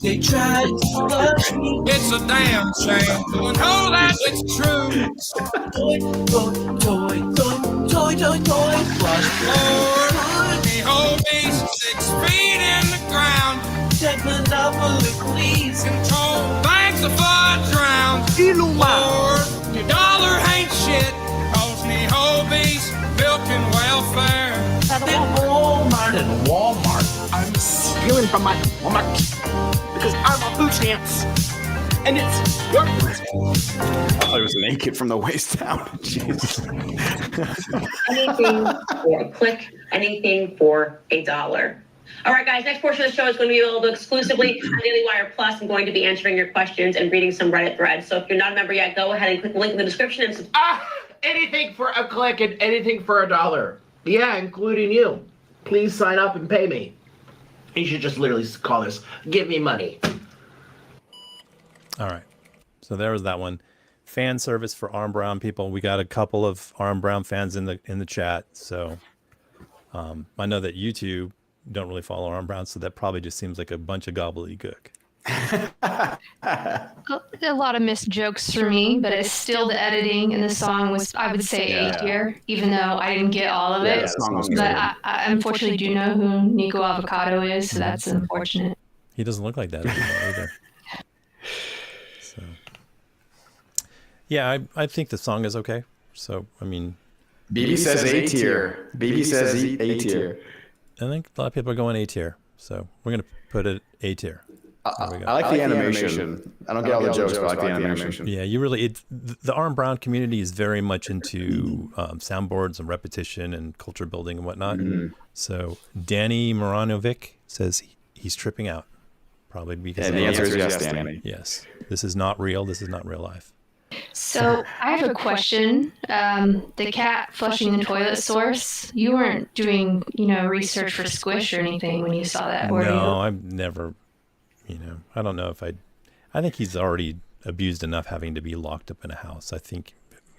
They try to touch me. It's a damn shame. I know that it's true. Toy, flush. Lord, the whole beast 6 feet in the ground. Check Monopoly, please. Control bags of fudge rounds. Lord, your dollar ain't shit. Cause me whole beast milking welfare. At Walmart. In Walmart, I'm stealing from my Walmart because I'm a food stamps, and it's your I thought he was naked from the waist down. Jeez. Anything for a click, anything for $1. All right, guys, next portion of the show is going to be available exclusively on Daily Wire Plus. I'm going to be answering your questions and reading some Reddit threads. So if you're not a member yet, go ahead and click the link in the description and subscribe. anything for a click and anything for $1. Yeah, including you. Please sign up and pay me. You should just literally call this "Give Me Money." All right. So there was that one. Fan service for Arm Brown people. We got a couple of Arm Brown fans in the chat. So I know that you two don't really follow Arm Brown, so that probably just seems like a bunch of gobbledygook. A lot of missed jokes for me, but it's still the editing in the song was, I would say, A tier, even though I didn't get all of it. But I unfortunately do know who Nico Avocado is, so that's unfortunate. He doesn't look like that anymore either. So, yeah, I think the song is okay. So, I mean, BB says A tier. BB says A tier. I think a lot of people are going A tier. So we're gonna put it A tier. I like the animation. I don't get all the jokes, but I like the animation. Yeah, you really, the Arm Brown community is very much into soundboards and repetition and culture building and whatnot. Mm-hmm. So Danny Moranovic says he's tripping out, probably because the answer is yes, Danny. Yes, this is not real. This is not real life. So I have a question. The cat flushing the toilet source. You weren't doing, research for Squish or anything when you saw that, were you? No, I've never. I don't know if I think he's already abused enough having to be locked up in a house. I think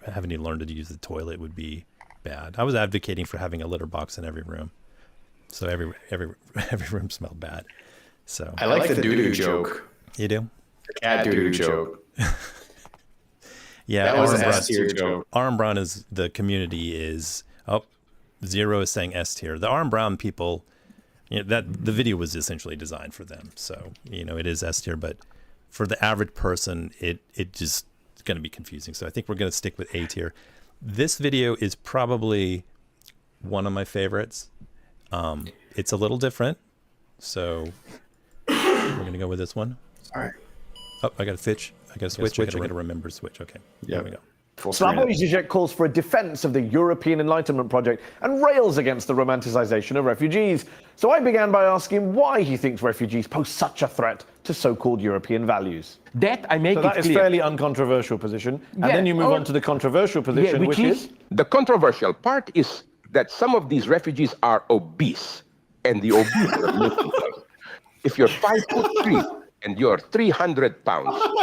having to learn to use the toilet would be bad. I was advocating for having a litter box in every room, so every room smelled bad. So I like the doo-doo joke. You do? The cat doo-doo joke. Yeah, that was an S tier joke. Arm Brown is the community is Zero is saying S tier. The Arm Brown people. That the video was essentially designed for them, so it is S tier. But for the average person, it just is going to be confusing. So I think we're going to stick with A tier. This video is probably one of my favorites. It's a little different, so we're going to go with this one. All right. Oh, I got to switch. I got to switch. I got to remember to switch. Okay. Yeah. There we go. Slavoj Žižek calls for a defense of the European Enlightenment project and rails against the romanticization of refugees. So I began by asking why he thinks refugees pose such a threat to so-called European values. That I make so that is fairly uncontroversial position. And then you move on to the controversial position, which is? The controversial part is that some of these refugees are obese, and the obese are looking them. If you're 5'3" and you're 300 pounds, you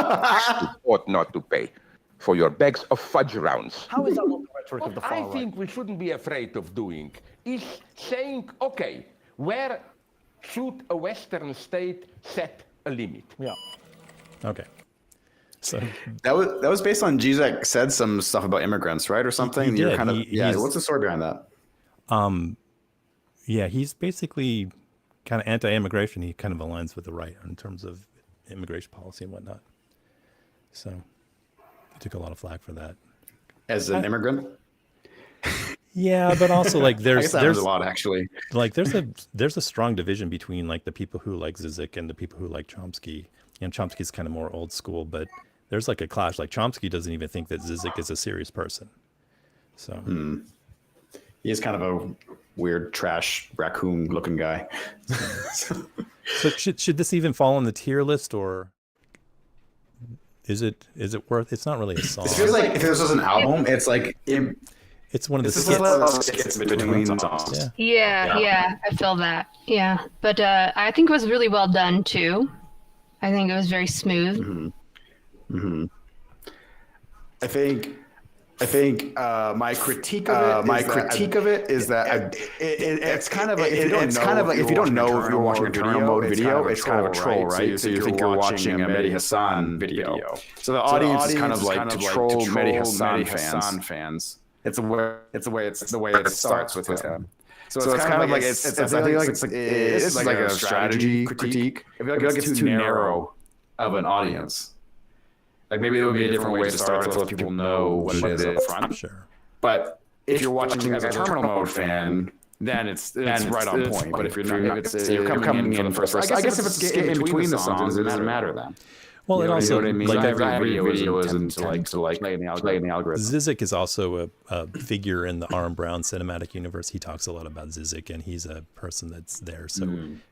ought not to pay for your bags of fudge rounds. How is that not the rhetoric of the far right? I think we shouldn't be afraid of doing is saying, okay, where should a Western state set a limit? Yeah. Okay. So that was based on Zizek said some stuff about immigrants, right, or something. He You're did. kind of what's the story behind that? Yeah, he's basically kind of anti-immigration. He kind of aligns with the right in terms of immigration policy and whatnot. So he took a lot of flack for that. As an immigrant? Yeah, but also like there's a lot actually. Like there's a strong division between like the people who like Zizek and the people who like Chomsky. And Chomsky's kind of more old school, but there's like a clash. Like Chomsky doesn't even think that Zizek is a serious person. So he is kind of a weird trash raccoon looking guy. So should this even fall on the tier list, or is it worth? It's not really a song. It feels like if this was an album, it's like It's one of the This is skits. one of those skits between songs. Yeah, I feel that. Yeah, but I think it was really well done too. I think it was very smooth. I think my critique of it is that it's kind of like if you don't know if you're watching a turn mode video, it's kind of a troll, right? So you think you're watching a Mehdi Hassan video. So the audience is kind of like to troll Mehdi Hassan fans. It's the way it starts with him. So it's kind of like it's I feel like it's like a strategy critique. I feel like it's too narrow of an audience. Like maybe it would be a different way to start to let people know what it is up front. Sure. But if you're watching as a terminal mode fan, then it's right on point. But if you're not, if you're coming in for the first, I guess if it's in between the songs, it doesn't matter then. Well, it also like every video isn't to play in the algorithm. Zyzzyk is also a figure in the Aaron Brown cinematic universe. He talks a lot about Zyzzyk, and he's a person that's there. So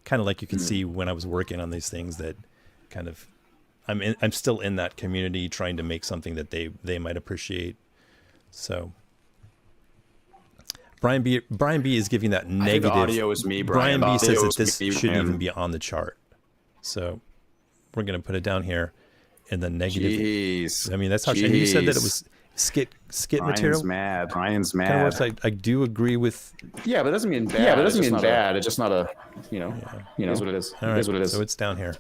kind of like you can see when I was working on these things that kind of I'm still in that community trying to make something that they might appreciate. So Brian B is giving that negative. The audio is me, Brian B says that this me, shouldn't even be on the chart. So we're going to put it down here in the negative. Jeez. I mean, that's how and you said that it was skit material. Brian's mad. Kind of website. I do agree with. Yeah, but it doesn't mean bad. Yeah, but it doesn't mean bad. It's just not a, you know, it's what it is. All right, it is what it is. So it's down here.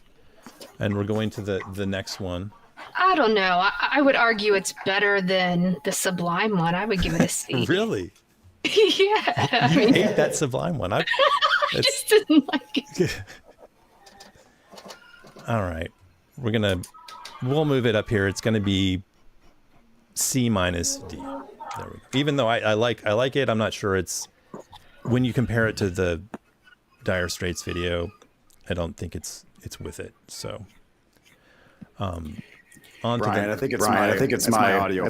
And we're going to the next one. I don't know. I would argue it's better than the Sublime one. I would give it a C. Really? Yeah. I You mean, hate that Sublime one. I just didn't like it. All right. We'll move it up here. It's going to be C minus D. There we go. Even though I like it, I'm not sure it's, when you compare it to the Dire Straits video, I don't think it's with it. So, on Brian, I think it's my audio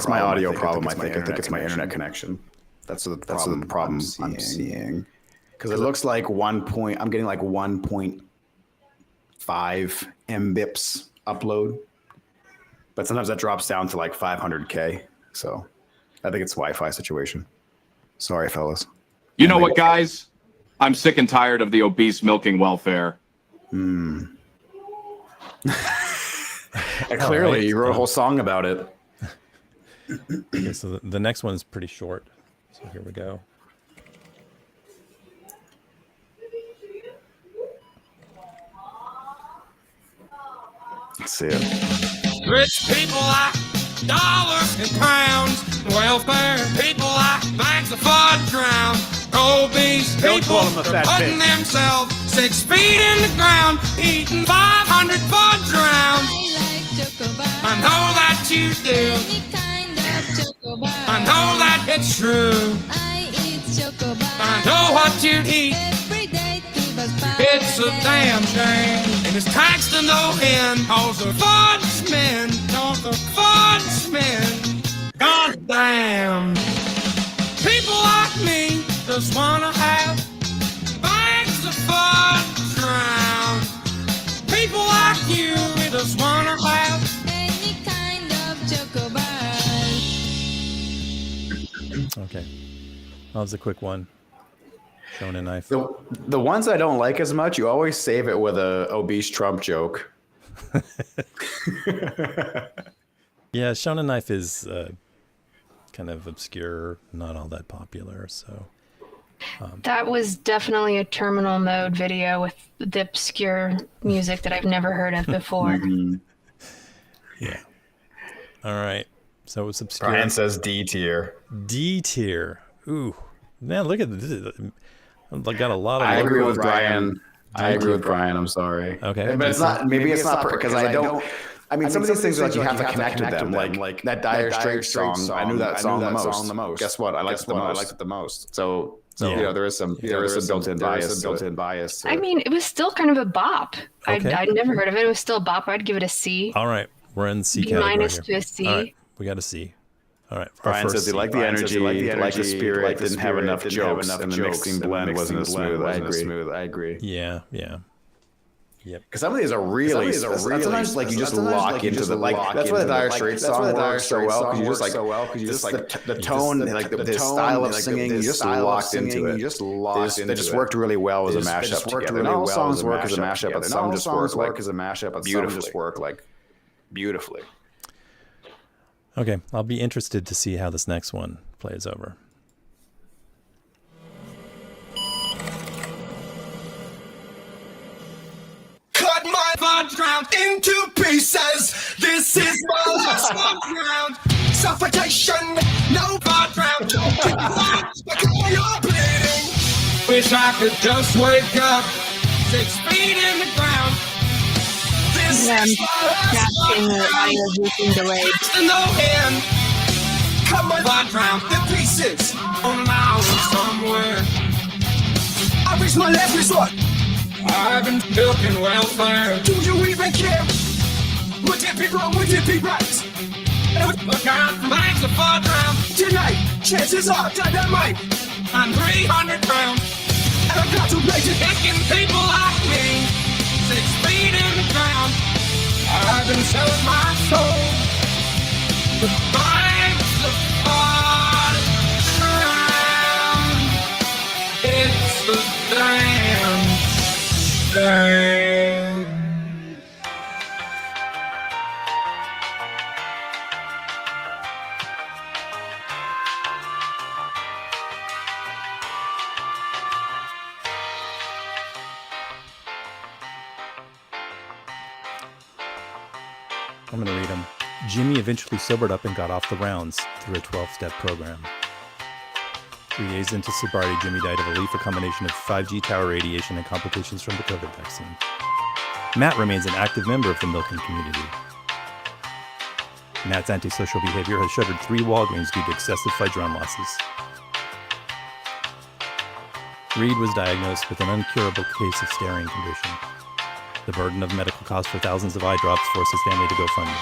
problem. I think it's my internet connection. That's the problem I'm seeing. Because it looks like I'm getting like 1.5 Mbps upload, but sometimes that drops down to like 500K. So I think it's a Wi-Fi situation. Sorry, fellas. You know what, guys? I'm sick and tired of the obese milking welfare. Clearly, you wrote a whole song about it. Okay, so the next one's pretty short. So here we go. Let's see it. Rich people like dollars and pounds. Welfare people like bags of fudge round. Obese people are putting themselves 6 feet in the ground, eating 500 fudge rounds. I know that you do. I know that it's true. I know what you eat. It's a damn shame, and it's taxed to no end. Cause the fudge men, God damn. People like me just wanna have bags of fudge round. People like you, we just wanna have any kind of chocobar. Okay. That was a quick one. Showing a knife. The ones I don't like as much, you always save it with a obese Trump joke. Yeah, Shonen Knife is kind of obscure, not all that popular. So That was definitely a terminal mode video with the obscure music that I've never heard of before. Yeah. All right. So it's obscure. Brian says D tier. D tier. Ooh, man, look at this. I got a lot of. I agree with Brian. I agree with Brian. I'm sorry. Okay, but it's not. Maybe it's not because I don't. I mean, some of these things are like you have to connect with them. Like that Dire Straits song. I knew that song the most. Guess what? I liked it the most. So you know, there is some built-in bias. I mean, it was still kind of a bop. Okay. I'd never heard of it. It was still a bop. I'd give it a C. All right, we're in C B category minus here. to a C. All right, we got a C. All right. Brian says he liked the energy, liked the spirit, didn't have enough jokes, and the mixing blend wasn't as smooth. I agree. Yeah. Yep. Because some of these are really, sometimes like you just lock into the like. That's why the Dire Straits song works so well because you just like the tone, like the style of singing, you just locked into it. They just worked really well as a mashup together. Not all songs work as a mashup, but some just work as a mashup, but some just work like beautifully. Okay, I'll be interested to see how this next one plays over. Cut my fudge round into pieces. This is my last fudge round. Suffocation, no fudge round. You're bleeding. Wish I could just wake up 6 feet in the ground. This is my last fudge round. No hand. Cut my fudge round to pieces. On out somewhere. I reached my last resort. I've been milking welfare. Do you even care? Would it be wrong? Would it be right? Look out for bags of fudge round. Tonight, chances are dynamite. I'm 300 pounds. And I'm contemplating kicking people like me 6 feet in the ground. I've been selling my soul for bags of fudge round. It's the damn thing. I'm going to read them. Jimmy eventually sobered up and got off the rounds through a 12-step program. 3 days into sobriety, Jimmy died of a lethal combination of 5G tower radiation and complications from the COVID vaccine. Matt remains an active member of the Milken community. Matt's antisocial behavior has shuttered 3 Walgreens due to excessive fudge round losses. Reed was diagnosed with an uncurable case of staring condition. The burden of medical costs for thousands of eye drops forced his family to go funding.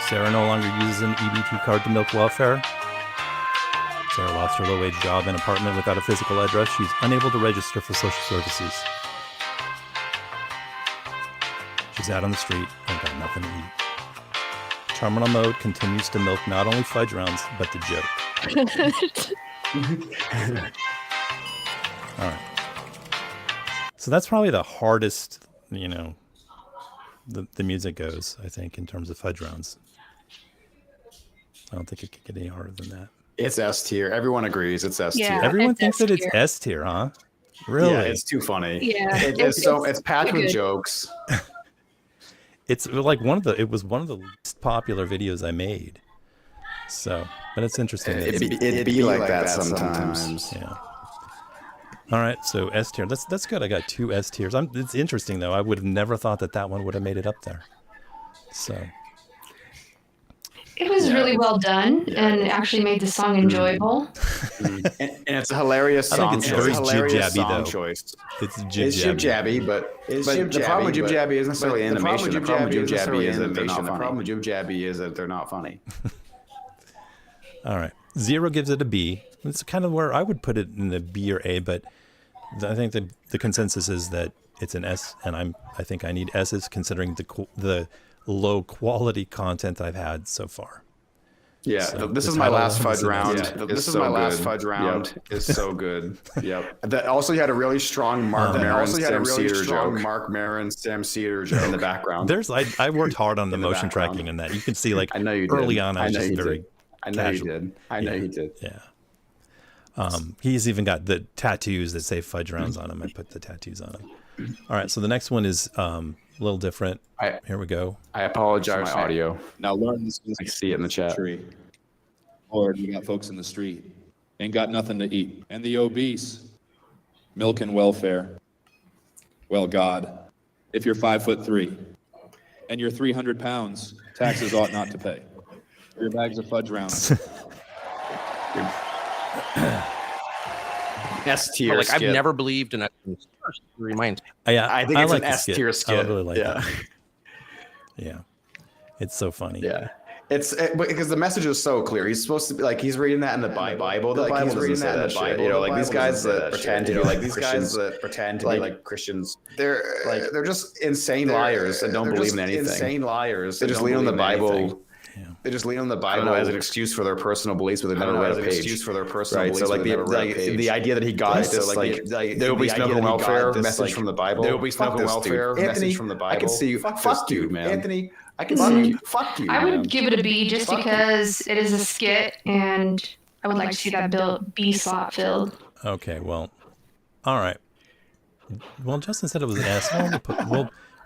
Sarah no longer uses an EBT card to milk welfare. Sarah lost her low-wage job and apartment without a physical address. She's unable to register for social services. She's out on the street and got nothing to eat. Terminal Mode continues to milk not only fudge rounds, but the joke. All right. So that's probably the hardest, the music goes, I think, in terms of fudge rounds. I don't think it could get any harder than that. It's S tier. Everyone agrees it's S tier. Yeah, everyone thinks that it's S tier, huh? Really? Yeah, it's too funny. Yeah. It's packed with jokes. It's like it was one of the least popular videos I made. So, but it's interesting. It'd be like that sometimes. Yeah. All right, so S tier. That's good. I got 2 S tiers. It's interesting though. I would have never thought that one would have made it up there. So. It was really well done and actually made the song enjoyable. And it's a hilarious song. I think it's very jib-jabby though. It's jib-jabby, but the problem with jib-jabby isn't necessarily animation. The problem with jib-jabby is that they're not funny. The problem with jib-jabby is that they're not funny. All right. Zero gives it a B. It's kind of where I would put it in the B or A, but I think the consensus is that it's an S, and I think I need S's considering the low quality content I've had so far. Yeah, so this is my last fudge round. This is my last fudge round. Is so good. Yep. Also, you had a really strong Mark Maron, Sam Cedar joke. Mark Maron, Sam Cedar joke in the background. I worked hard on the motion tracking in that. You can see, like, I know you did. Early on, I was just very I know you did. I know you did. Yeah. He's even got the tattoos that say fudge rounds on him. I put the tattoos on him. All right, so the next one is a little different. Here we go. I apologize for my audio. Now learn this. I see it in the chat. Lord, we got folks in the street, ain't got nothing to eat. And the obese, milk and welfare. Well, God, if you're 5'3" and you're 300 pounds, taxes ought not to pay. Your bags of fudge rounds. S tier. Like, I've never believed in a reminds me. I think it's an S tier skit. I really like that. Yeah. It's so funny. Yeah. because the message is so clear. He's supposed to be like he's reading that in the Bible. The Bible doesn't say that shit. You know, like these guys that pretend to be like Christians. They're just insane liars and don't believe in anything. They just lean on the Bible. They just lean on the Bible as an excuse for their personal beliefs, but they never read a page. Right. So like the idea that he got this like there will be smoking welfare message from the Bible. There will be smoking welfare message from the Bible. I can see. Fuck you, man. Anthony. I can see you. Fuck you. I would give it a B just because it is a skit, and I would like to see that B slot filled. Okay, well, all right. Well, Justin said it was an S.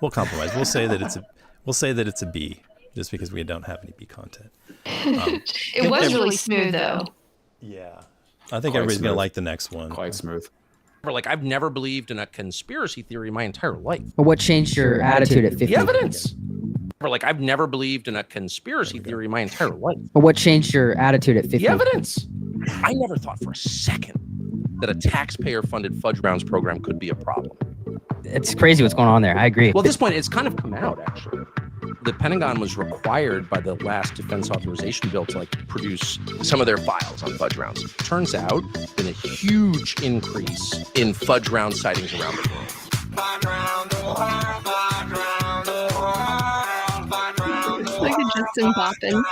We'll compromise. We'll say that it's a B, just because we don't have any B content. It was really smooth, though. Yeah, I think everybody's gonna like the next one. Quite smooth. Like, I've never believed in a conspiracy theory my entire life. But what changed your attitude at 50? The evidence. Like, I've never believed in a conspiracy theory my entire life. But what changed your attitude at 50? The evidence. I never thought for a second that a taxpayer-funded fudge rounds program could be a problem. It's crazy what's going on there. I agree. Well, at this point, it's kind of come out, actually. The Pentagon was required by the last defense authorization bill to produce some of their files on fudge rounds. Turns out, been a huge increase in fudge round sightings around the world. Look at Justin popping.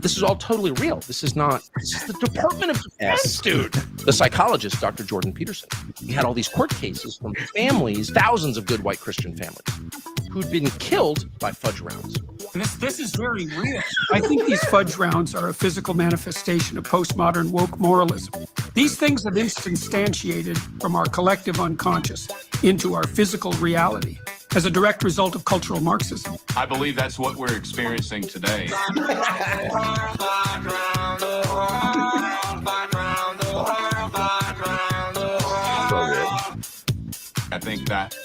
This is all totally real. This is the Department of Defense, dude. The psychologist, Dr. Jordan Peterson, he had all these court cases from families, thousands of good white Christian families, who'd been killed by fudge rounds. This is very real. I think these fudge rounds are a physical manifestation of postmodern woke moralism. These things have instantiated from our collective unconscious into our physical reality as a direct result of cultural Marxism. I believe that's what we're experiencing today. I think that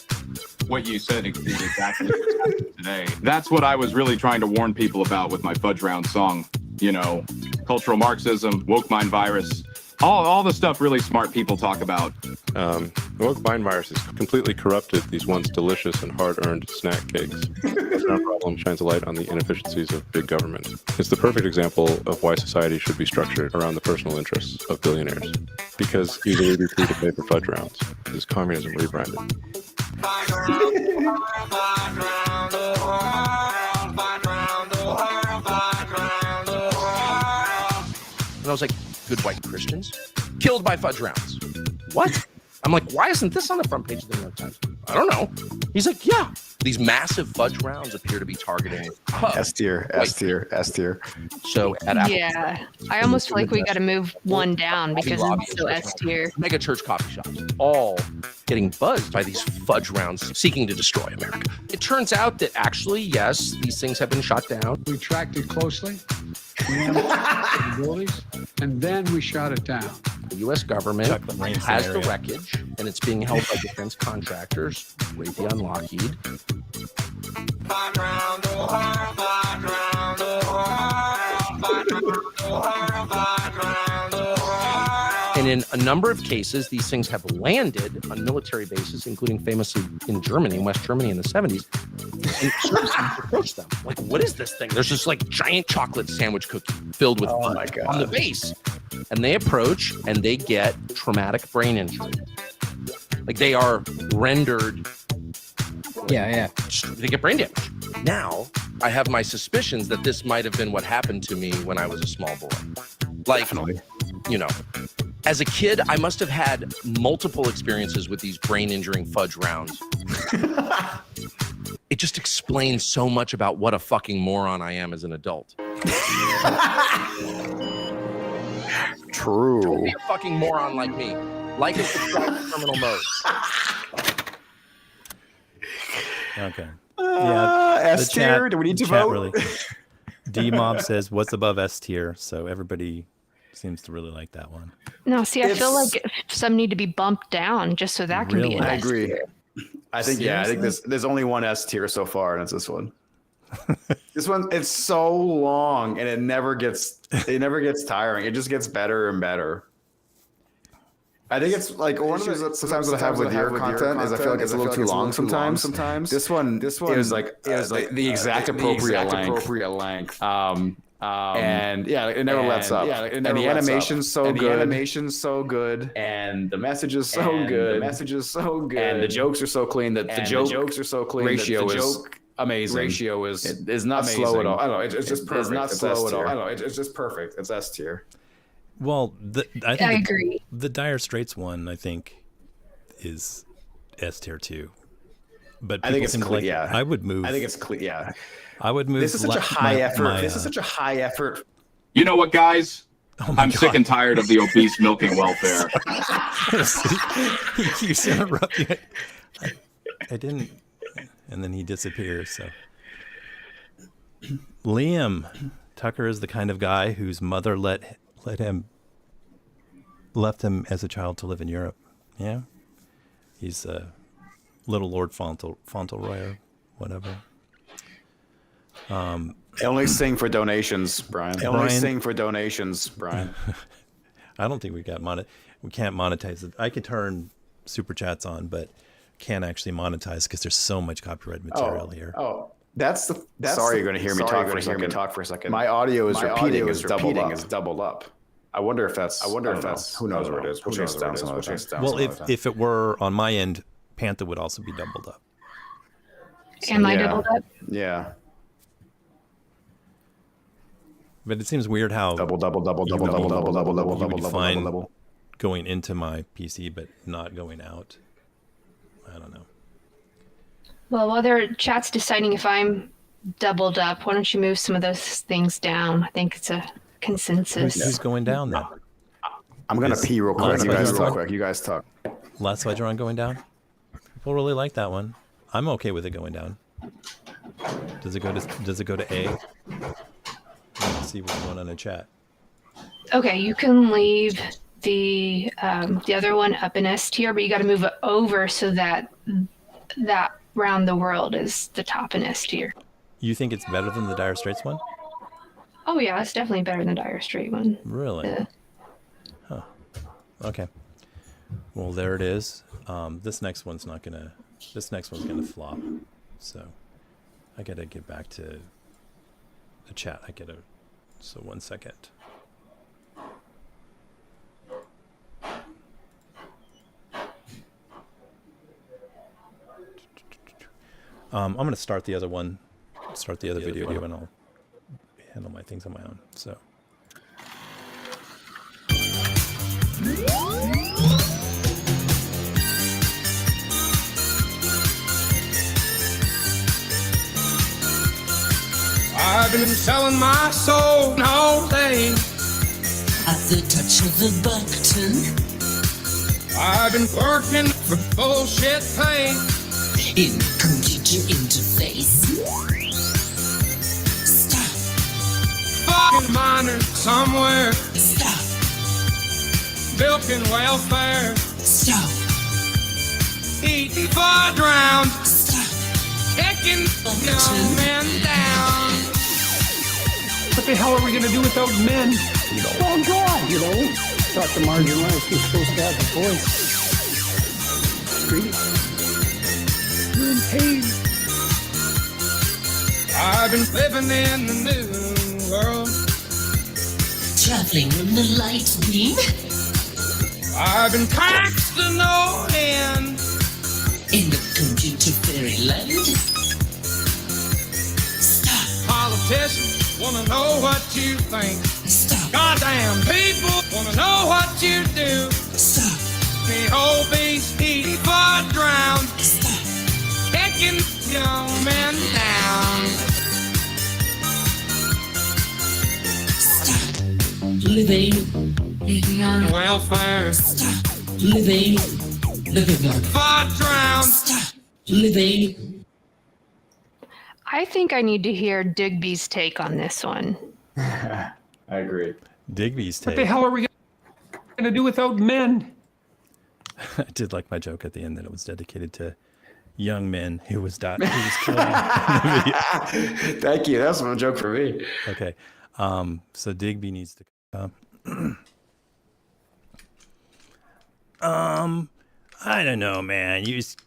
what you said is exactly what's happening today. That's what I was really trying to warn people about with my Fudge Round song. You know, cultural Marxism, woke mind virus, all the stuff really smart people talk about. The woke mind virus has completely corrupted these once delicious and hard-earned snack cakes. This problem shines a light on the inefficiencies of big government. It's the perfect example of why society should be structured around the personal interests of billionaires. Because using EBT to pay for fudge rounds is communism rebranded. And I was like, good white Christians killed by fudge rounds. What? I'm like, why isn't this on the front page of the New York Times? I don't know. He's like, yeah, these massive fudge rounds appear to be targeting S tier. So at Apple, Yeah, I almost feel like we got to move one down because it's so S tier. mega church coffee shops, all getting buzzed by these fudge rounds seeking to destroy America. It turns out that actually, yes, these things have been shot down. We tracked it closely, we analyzed the abilities, and then we shot it down. The U.S. government has the wreckage, and it's being held by defense contractors, Raytheon, Lockheed. And in a number of cases, these things have landed on military bases, including famously in Germany, in West Germany in the 70s. And service approached them. Like, what is this thing? There's this giant chocolate sandwich cookie filled with fudge on the base. And they approach and they get traumatic brain injury. Like, they are rendered. Yeah. They get brain damage. Now, I have my suspicions that this might have been what happened to me when I was a small boy. Definitely. You know, as a kid, I must have had multiple experiences with these brain-injuring fudge rounds. It just explains so much about what a fucking moron I am as an adult. True. Don't be a fucking moron like me. Like and subscribe to Terminal Mode. Okay. Yeah. S tier. Do we need to vote? Really. D-Mob says, "What's above S tier?" So everybody seems to really like that one. No, see, I feel like some need to be bumped down just so that can be an I S agree. tier. I think there's only one S tier so far, and it's this one. This one, it's so long, and it never gets tiring. It just gets better and better. I think it's like one of the issues sometimes that I have with your content is I feel like it's a little too long sometimes. This one, it was like the exact appropriate length. And yeah, it never lets up. And the animation's so good. And the message is so good. And the jokes are so clean that the jokes are so clean. Ratio is amazing. Ratio is not slow at all. I don't know. It's just perfect. It's not slow at all. I don't know. It's just perfect. It's S tier. Well, I agree. The Dire Straits one, I think, is S tier too. But I think it's clear. Yeah, I would move. I think it's clear. Yeah, I would move. This is such a high effort. This is such a high effort. You know what, guys? I'm sick and tired of the obese milking welfare. You interrupting. I didn't, and then he disappears. So, Liam Tucker is the kind of guy whose mother left him as a child to live in Europe. Yeah, he's a little Lord Fauntleroy or whatever. I only sing for donations, Brian. I only sing for donations, Brian. I don't think we can't monetize it. I can turn super chats on, but can't actually monetize because there's so much copyright material here. Sorry, you're going to hear me talk for a second. My audio is repeating is doubled up. I wonder if that's. Who knows where it is? We'll chase it down some other time. Well, if it were on my end, Pantha would also be doubled up. Am I doubled up? Yeah. But it seems weird how double going into my PC but not going out. I don't know. Well, while their chat's deciding if I'm doubled up, why don't you move some of those things down? I think it's a consensus. Who's going down then? I'm gonna pee real quick. You guys talk. Last Ledgeron going down? People really like that one. I'm okay with it going down. Does it go to A? Let's see what's going on in chat. Okay, you can leave the other one up in S tier, but you got to move it over so that round the world is the top in S tier. You think it's better than the Dire Straits one? Oh yeah, it's definitely better than the Dire Straits one. Really? Yeah. Huh. Okay. Well, there it is. This next one's gonna flop. So I gotta get back to the chat. So 1 second. I'm gonna start the other video, and I'll handle my things on my own. So. I've been selling my soul all day. At the touch of a button, I've been working for bullshit pay. In computer interface. Stop. Fucking miner somewhere. Stop. Milking welfare. Stop. Eating fudge round. Stop. Kicking young men down. What the hell are we going to do without men? Oh, God, talk to marginalized. You're supposed to have a voice. Street. You're in pain. I've been living in the new world. Traveling in the light beam. I've been taxed to no end. In the computer fairyland. Stop. Politicians wanna know what you think. Stop. Goddamn people wanna know what you do. Stop. The whole beast eating fudge drowned. Stop. Kicking young men down. Stop. Living on welfare. Stop. Living on fudge drowned. Stop. Living. I think I need to hear Digby's take on this one. I agree. Digby's take. What the hell are we going to do without men? I did like my joke at the end that it was dedicated to young men who was killing. Thank you. That's a joke for me. Okay. So Digby needs to. I don't know, man. You just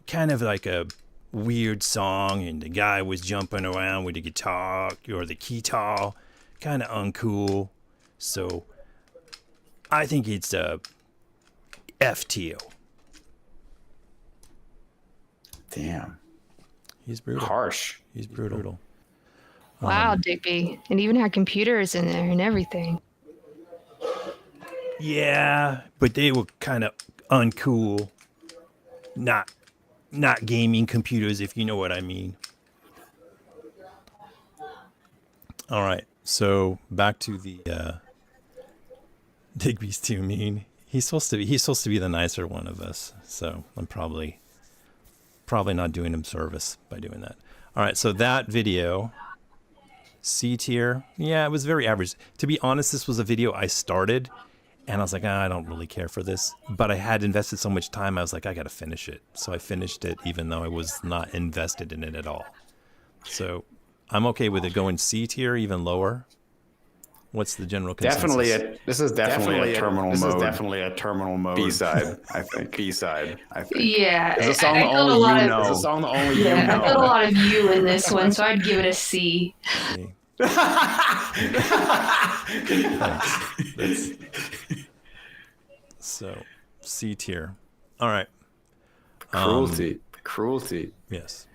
kind of like a weird song, and the guy was jumping around with the guitar or the guitar, kind of uncool. So I think it's a F tier. Damn. He's brutal. Harsh. He's brutal. Wow, Digby. And even had computers in there and everything. Yeah, but they were kind of uncool. Not gaming computers, if you know what I mean. All right, so back to the Digby's too mean. He's supposed to be the nicer one of us. So I'm probably not doing him service by doing that. All right, so that video, C tier. Yeah, it was very average. To be honest, this was a video I started, and I was like, I don't really care for this. But I had invested so much time, I was like, I got to finish it. So I finished it, even though I was not invested in it at all. So I'm okay with it going C tier, even lower. What's the general consensus? This is definitely a terminal mode. B-side, I think. B-side, I think. Yeah. It's a song that only you know. It's a song that only you know. I felt a lot of you in this one, so I'd give it a C. Thanks. So, C tier. All right. Cruelty. Yes.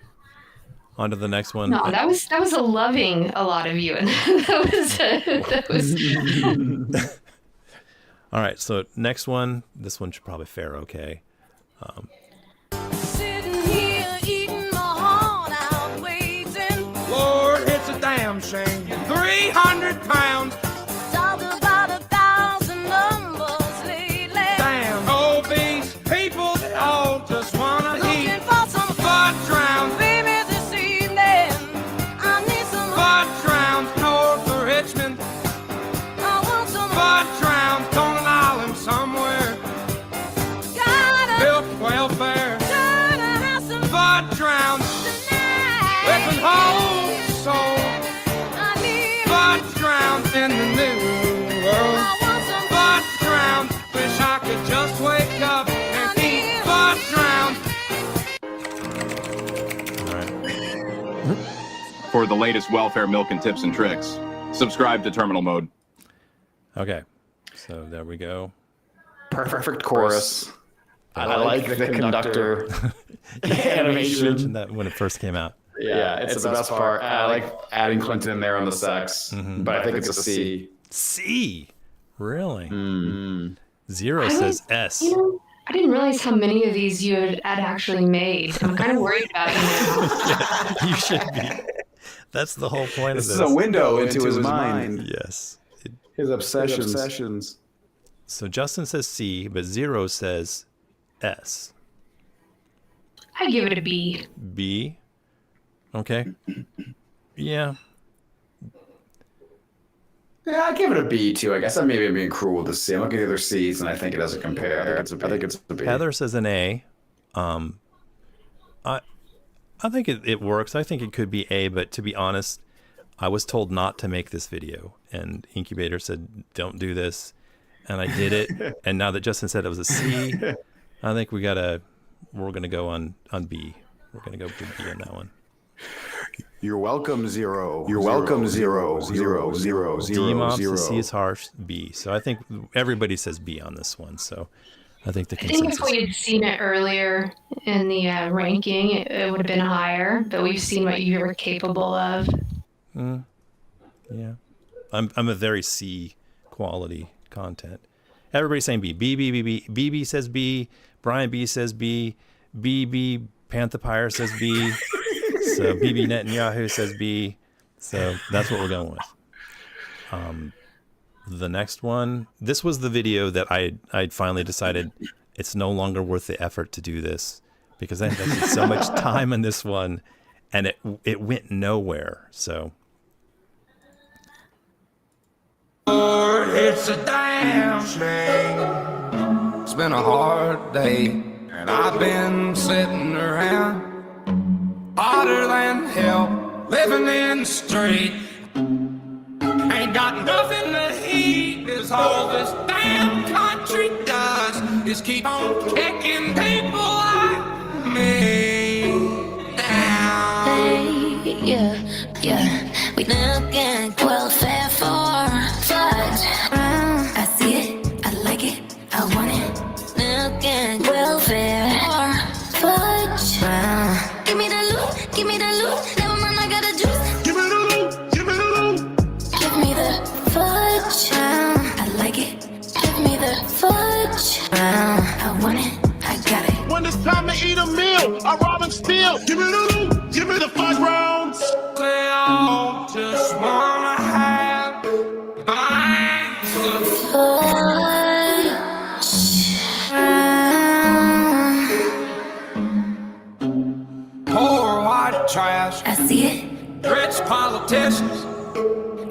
On to the next one. No, that was a loving a lot of you, and that was. All right. So next one. This one should probably fare okay. Sitting here eating my heart out, waiting. Lord, it's a damn shame. 300 pounds. Talk about 1,000 numbers lately. Damn obese people that all just wanna eat. Looking for some fudge rounds, baby, this evening. I need some fudge rounds north of Richmond. I want some fudge rounds on an island somewhere. Milk welfare. Fudge rounds. With an whole soul. Fudge rounds in the new world. Fudge rounds. Wish I could just wake up and eat fudge rounds. For the latest welfare milk and tips and tricks, subscribe to Terminal Mode. Okay. So there we go. Perfect chorus. I like the conductor animation. You mentioned that when it first came out. Yeah, it's the best part. I like adding Clinton in there on the sax, but I think it's a C. C? Really? Zero says S. You know, I didn't realize how many of these you had actually made. I'm kind of worried about you now. You should be. That's the whole point of this. This is a window into his mind. Yes. His obsessions. So Justin says C, but Zero says S. I'd give it a B. B? Okay. Yeah. Yeah, I'd give it a B too. I guess I maybe am being cruel to C. I'm looking at the other C's and I think it doesn't compare. I think it's a B. Heather says an A. I think it works. I think it could be A, but to be honest, I was told not to make this video, and Incubator said don't do this, and I did it. And now that Justin said it was a C, I think we're gonna go on B. We're gonna go to B on that one. You're welcome, Zero. You're welcome, Zero. D-Mom, C is harsh, B. So I think everybody says B on this one. So I think the I think consensus. if we had seen it earlier in the ranking, it would have been higher. But we've seen what you were capable of. Yeah, I'm a very C quality content. Everybody's saying B. BB says B. Brian B says B. BB PanthaP says B. So BB Netanyahu says B. So that's what we're going with. The next one. This was the video that I'd finally decided it's no longer worth the effort to do this because I invested so much time in this one, and it went nowhere. So. It's a damn shame. It's been a hard day, and I've been sitting around hotter than hell, living in the street. Ain't got nothing to eat, is all this damn country does. is keep on kicking people like me down. Hey, yeah, we looking welfare for Fudge. I see it, I like it, I want it. Looking welfare for Fudge. Give me the loot, never mind, I got a juice. Give me the loot, give me the loot. Give me the fudge. I like it. Give me the fudge. I want it. I got it. When it's time to eat a meal, I rob and steal. Give me the loot, give me the fudge rounds. They all just wanna have bags of Fudge. poor white trash. I see it. Rich politicians.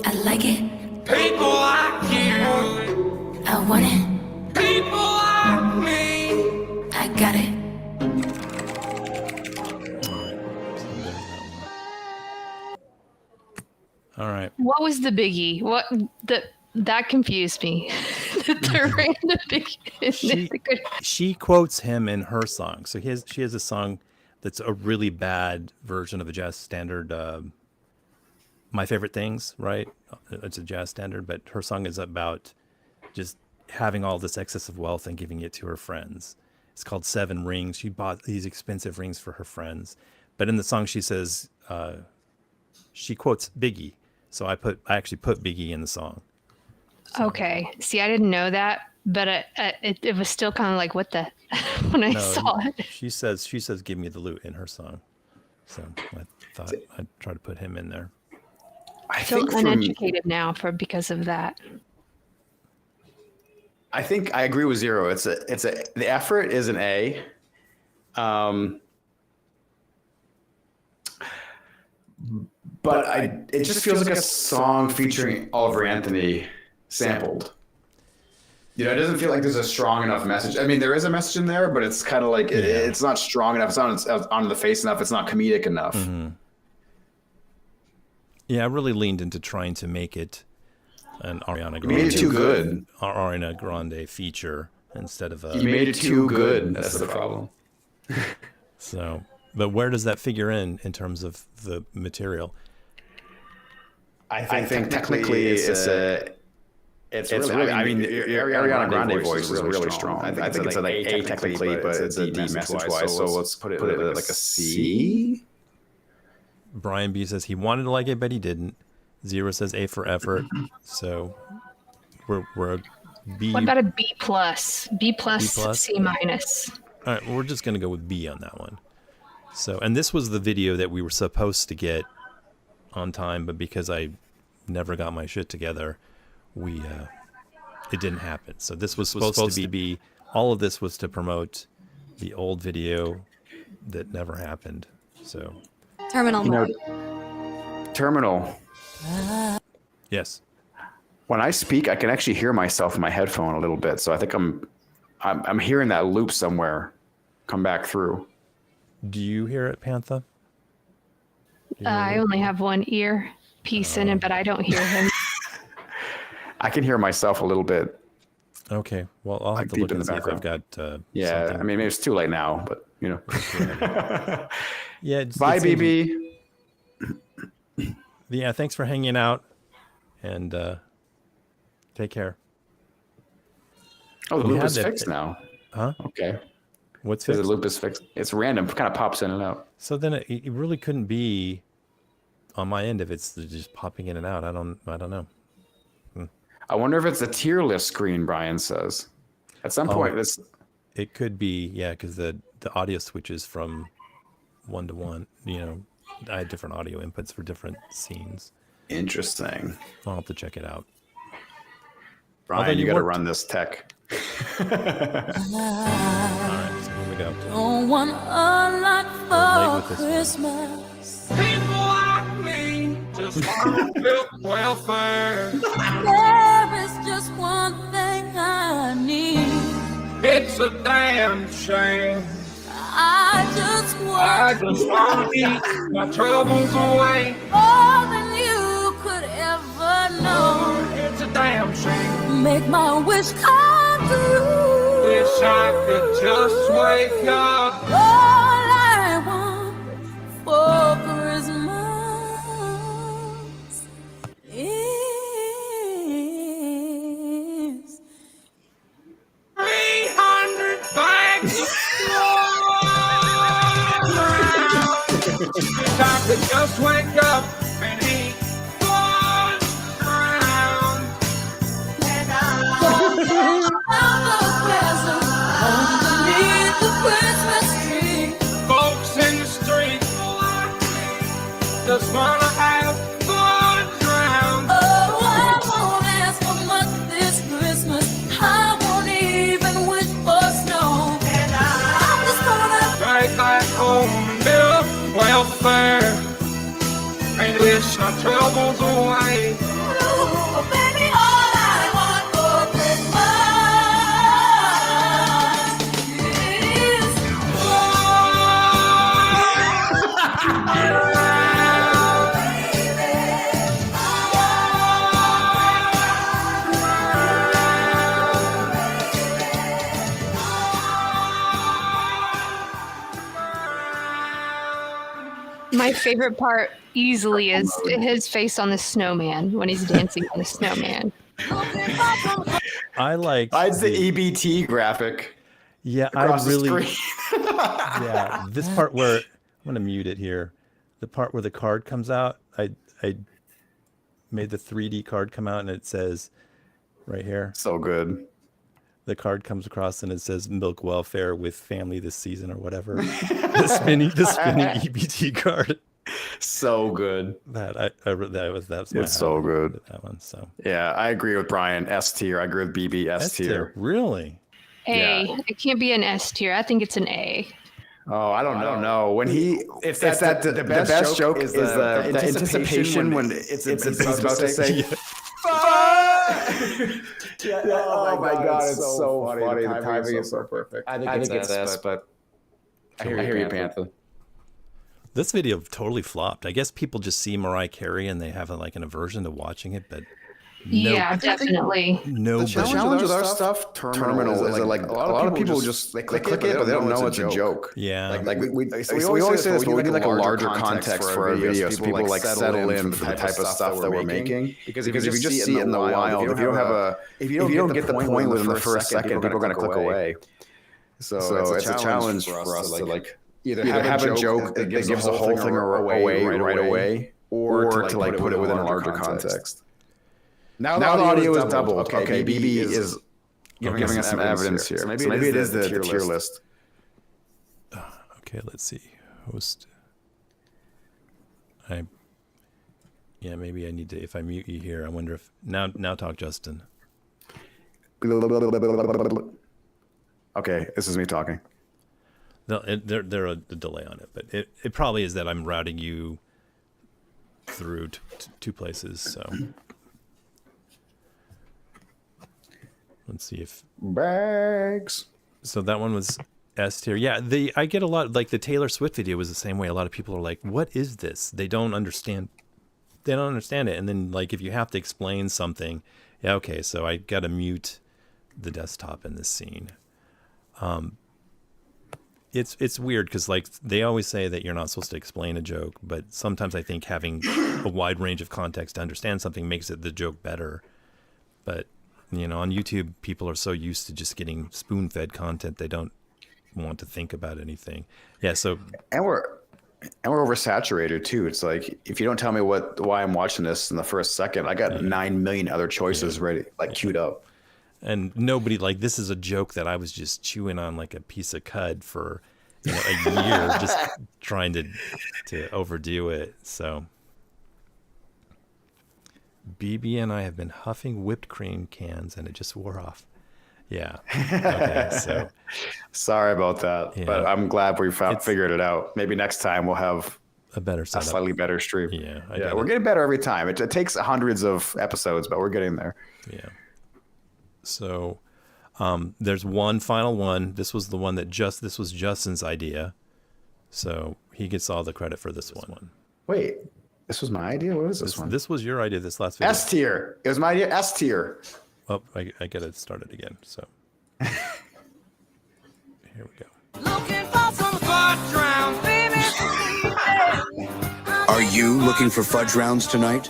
I like it. People like you. I want it. People like me. I got it. All right. What was the biggie? That confused me. The random biggie. She quotes him in her song. So she has a song that's a really bad version of a jazz standard. My Favorite Things, right? It's a jazz standard, but her song is about just having all this excess of wealth and giving it to her friends. It's called Seven Rings. She bought these expensive rings for her friends. But in the song, she says, she quotes Biggie. So I actually put Biggie in the song. Okay. See, I didn't know that, but it was still kind of like, what the, when I saw it. She says, give me the loot in her song. So I thought I'd try to put him in there. I feel uneducated now because of that. I think I agree with Zero. The effort is an A. But it just feels like a song featuring Oliver Anthony sampled. You know, it doesn't feel like there's a strong enough message. I mean, there is a message in there, but it's kind of like it's not strong enough. It's not on the face enough. It's not comedic enough. Mm-hmm. Yeah, I really leaned into trying to make it an Ariana Grande. You made it too good. Ariana Grande feature instead of a. You made it too good. That's the problem. So, but where does that figure in terms of the material? I think technically it's really. I mean, your Ariana Grande voice is really strong. I think it's like A technically, but it's a D message-wise. So let's put it like a C. Brian B says he wanted to like it, but he didn't. Zero says A for effort. So we're a B. What about a B plus? B plus, C minus. All right, well, we're just gonna go with B on that one. So, and this was the video that we were supposed to get on time, but because I never got my shit together, it didn't happen. So this was supposed to be all of this was to promote the old video that never happened. So Terminal mode. Terminal. Yes. When I speak, I can actually hear myself in my headphone a little bit. So I think I'm hearing that loop somewhere come back through. Do you hear it, Pantha? I only have one ear piece in it, but I don't hear him. I can hear myself a little bit. Okay. Well, I'll have to look and see if I've got. Yeah, something. I mean, maybe it's too late now, but you know. Yeah. Bye, BB. Yeah. Thanks for hanging out, and take care. Oh, the loop is fixed now. Huh? Okay. What's fixed? fixed? The loop is fixed. It's random. Kind of pops in and out. So then it really couldn't be on my end if it's just popping in and out. I don't know. I wonder if it's the tier list screen. Brian says. At some point, it could be, yeah, because the audio switches from 1 to 1. You know, I had different audio inputs for different scenes. Interesting. I'll have to check it out. Brian, you got to run this tech. All right, so here we go. Don't want a lot for Christmas. People like me just want to build welfare. There is just one thing I need. It's a damn shame. I just want to eat my troubles away. More than you could ever know. It's a damn shame. Make my wish come true. wish I could just wake up. All I want for Christmas is 300 bags of gold. Wish I could just wake up and eat Fudge round. and underneath the Christmas tree. Folks in the street just wanna have Fudge round. Oh, I won't ask for much this Christmas. I won't even wish for snow. And I'm just gonna Right back home and build welfare and wish our troubles away. oh, baby, all I want for My favorite part easily is his face on the snowman when he's dancing on the snowman. I like. It's the EBT graphic. Yeah, across I really. the screen. Yeah, this part where I'm gonna mute it here. The part where the card comes out, I made the 3D card come out and it says right here. So good. The card comes across and it says milk welfare with family this season or whatever. the spinning EBT card. So good. That's It's so good. with that one. So Yeah, I agree with Brian. S tier. I agree with BB. S tier. Really? A. Yeah. It can't be an S tier. I think it's an A. Oh, I don't know. When it's that the best joke is the anticipation when it's about to say. Oh my god, it's so funny. The timing is so perfect. I think it's S, but I hear you, Pantha. This video totally flopped. I guess people just see Mariah Carey and they have like an aversion to watching it, but Yeah, definitely. No, The challenge with our stuff, Terminal, is that like a lot of people just they click it, but they don't know it's a joke. Yeah. Like we always say this, but we need like a larger context for our videos. So people like settle in for the type of stuff that we're making. Because if you just see it in the wild, if you don't get the point within the first second, people are going to click away. So it's a challenge for us to like either have a joke that gives the whole thing away right away, or to like put it within a larger context. Now the audio is doubled. Okay, BB is giving us some evidence here. So maybe it is the tier list. Okay, let's see. Host. Maybe I need to. If I mute you here, I wonder if now talk, Justin. Okay, this is me talking. No, there a delay on it, but it probably is that I'm routing you through two places. So let's see if bags. So that one was S tier. Yeah, I get a lot, like the Taylor Swift video was the same way. A lot of people are like, "What is this?" They don't understand. They don't understand it. And then like if you have to explain something, yeah, okay, so I got to mute the desktop in this scene. It's weird because like they always say that you're not supposed to explain a joke, but sometimes I think having a wide range of context to understand something makes the joke better. But on YouTube, people are so used to just getting spoon-fed content, they don't want to think about anything. Yeah, so and we're oversaturated too. It's like if you don't tell me why I'm watching this in the first second, I got 9 million other choices ready, like queued up. And nobody this is a joke that I was just chewing on like a piece of cud for a year, just trying to overdo it. So BB and I have been huffing whipped cream cans and it just wore off. Yeah. Okay, so sorry about that, but I'm glad we figured it out. Maybe next time we'll have a better setup. A slightly better stream. Yeah, we're getting better every time. It takes hundreds of episodes, but we're getting there. Yeah. So there's one final one. This was the one this was Justin's idea. So he gets all the credit for this one. Wait, this was my idea? What is this one? This was your idea, this last video. S tier. It was my idea. S tier. Oh, I got to start it again. So Here we go. Looking for some fudge rounds, baby. Are you looking for fudge rounds tonight?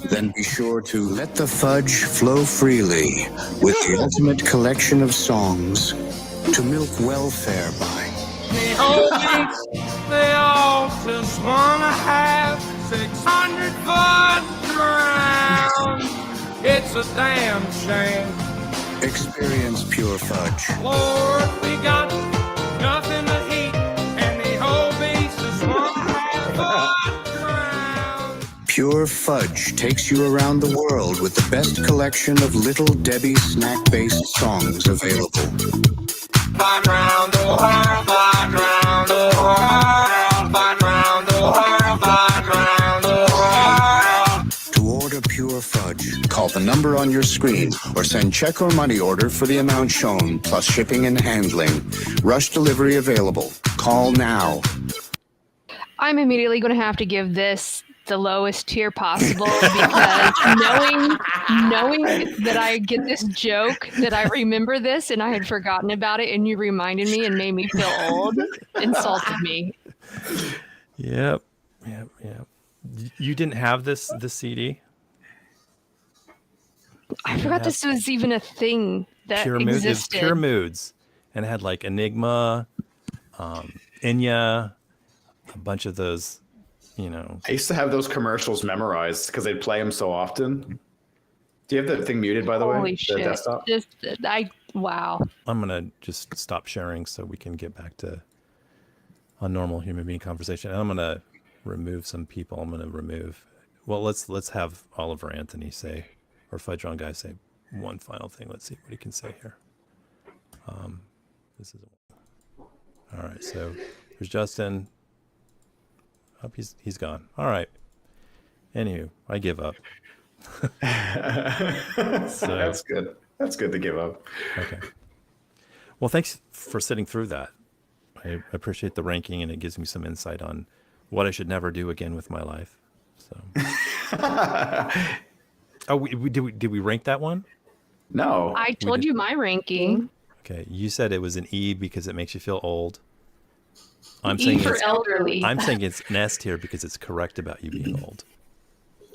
Then be sure to let the fudge flow freely with the ultimate collection of songs to milk welfare by. The whole beats, they all just wanna have 600 fudge rounds. It's a damn shame. Experience pure fudge. Lord, we got nothing to eat, and the whole beats just wanna have fudge rounds. Pure Fudge takes you around the world with the best collection of Little Debbie snack-based songs available. Fudge round the world, fudge round the world, fudge round the world, fudge round the world. To order Pure Fudge, call the number on your screen or send check or money order for the amount shown, plus shipping and handling. Rush delivery available. Call now. I'm immediately going to have to give this the lowest tier possible because knowing that I get this joke, that I remember this and I had forgotten about it and you reminded me and made me feel old, insulted me. Yep. You didn't have this CD? I forgot this was even a thing that existed. Pure Moods. And it had like Enigma, Enya, a bunch of those, you know. I used to have those commercials memorized because they'd play them so often. Do you have that thing muted, by the way? Holy The shit. desktop? Wow. I'm going to just stop sharing so we can get back to a normal human being conversation. And I'm going to remove some people. Well, let's have Oliver Anthony say, or Fudge Round Guy say one final thing. Let's see what he can say here. This is all right. So there's Justin. Oh, he's gone. All right. Anywho, I give up. So, that's good. That's good to give up. Okay. Well, thanks for sitting through that. I appreciate the ranking, and it gives me some insight on what I should never do again with my life. So. Did we rank that one? No. I told you my ranking. Okay, you said it was an E because it makes you feel old. I'm E saying for it's elderly. I'm saying it's an S tier because it's correct about you being old.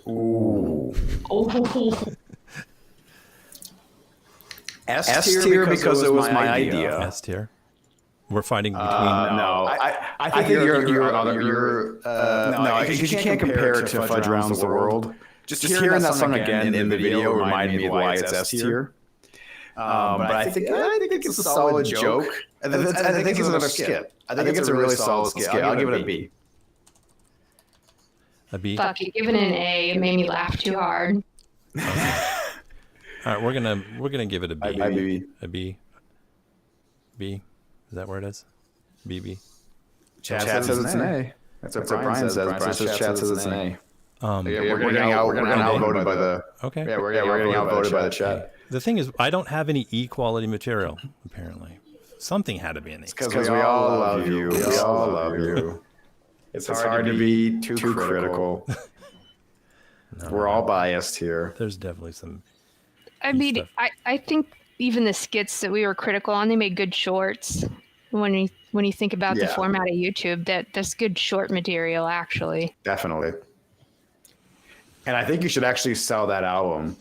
Ooh. Oh. S tier because it was my idea. S tier. We're fighting between. No, I think you're no, because you can't compare it to Fudge Rounds the World. Just hearing that song again in the video reminded me why it's S tier. But I think it's a solid joke. I think it's another skit. I think it's a really solid skit. I'll give it a B. A B. Fuck, you giving it an A. It made me laugh too hard. All right, we're gonna give it a B. A B. B. Is that where it is? BB. Chat says it's an A. That's what Brian says. Brian says chat says it's an A. We're getting outvoted by the. Okay. Yeah, we're getting outvoted by the chat. The thing is, I don't have any E-quality material. Apparently, something had to be in these. Because we all love you. We all love you. It's hard to be too critical. No, we're all biased here. There's definitely some. I mean, I think even the skits that we were critical on, they made good shorts. When you think about the format of YouTube, that's good short material, actually. Definitely. And I think you should actually sell that album.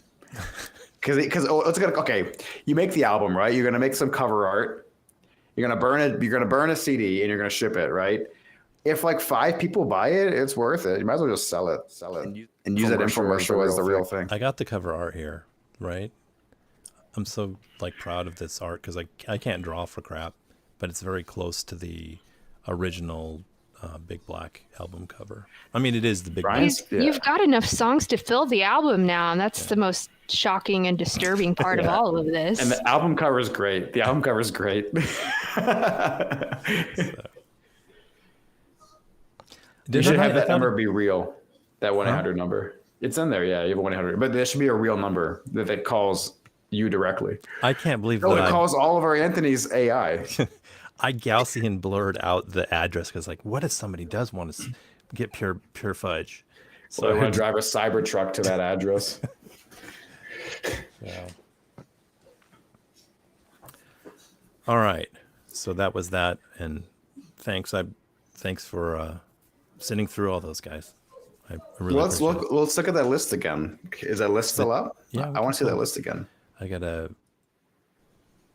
Okay, you make the album, right? You're gonna make some cover art. You're gonna burn it. You're gonna burn a CD and you're gonna ship it, right? If like 5 people buy it, it's worth it. You might as well just sell it, and use that infomercial as the real thing. I got the cover art here, right? I'm so proud of this art because I can't draw for crap, but it's very close to the original Big Black album cover. I mean, it is the Big Black. You've got enough songs to fill the album now, and that's the most shocking and disturbing part of all of this. And the album cover is great. The album cover is great. You should have that number be real. That 1-800 number. It's in there. Yeah, you have a 1-800, but there should be a real number that calls you directly. I can't believe that. It calls all of our Anthony's AI. I Gaussian blurred out the address because, what if somebody does want to get pure fudge? So I want to drive a Cybertruck to that address. Yeah. All right. So that was that, and thanks for sitting through all those guys. I really let's appreciate it. look at that list again. Is that list still up? Yeah, I want to see that list again. I gotta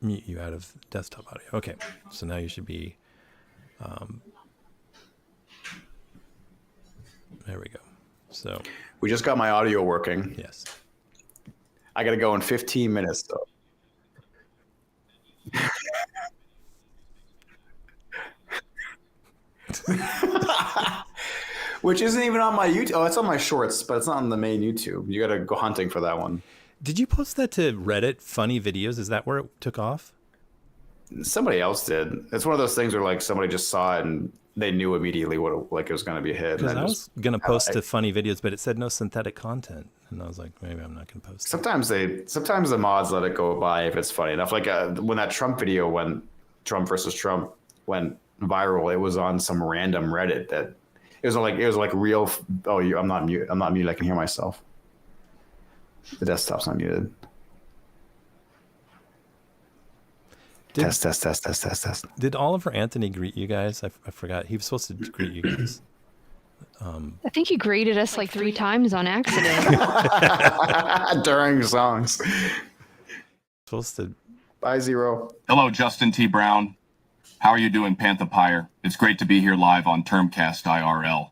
mute you out of desktop audio. Okay, so now you should be. There we go. So we just got my audio working. Yes. I got to go in 15 minutes though. Which isn't even on my YouTube. Oh, it's on my shorts, but it's not on the main YouTube. You got to go hunting for that one. Did you post that to Reddit? Funny videos? Is that where it took off? Somebody else did. It's one of those things where like somebody just saw it and they knew immediately what it was going to be a hit. Because I was going to post to funny videos, but it said no synthetic content, and I was like, maybe I'm not going to post. Sometimes the mods let it go by if it's funny enough. Like when that Trump video Trump versus Trump went viral, it was on some random Reddit that it was like real. Oh, I'm not muted. I can hear myself. The desktop's not muted. Test. Did Oliver Anthony greet you guys? I forgot. He was supposed to greet you guys. I think he greeted us like 3 times on accident. During songs. Supposed to. Bye, Zero. Hello, Justin T. Brown. How are you doing, PanthaP? It's great to be here live on Termcast IRL.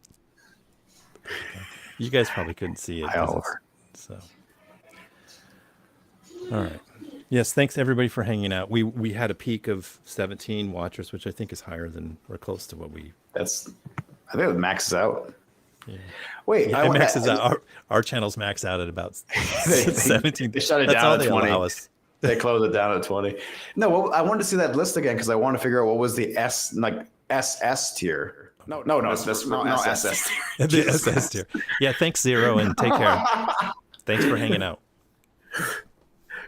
You guys probably couldn't see it. So. All right. Yes, thanks everybody for hanging out. We had a peak of 17 watchers, which I think is higher than or close to what we. I think it maxes out. Yeah. Wait, yeah, it maxes out. Our channels max out at about 17. They shut it down at 20. They closed it down at 20. No, well, I wanted to see that list again because I want to figure out what was the SS tier. No, SS tier. The SS tier. Yeah, thanks Zero, and take care. Thanks for hanging out.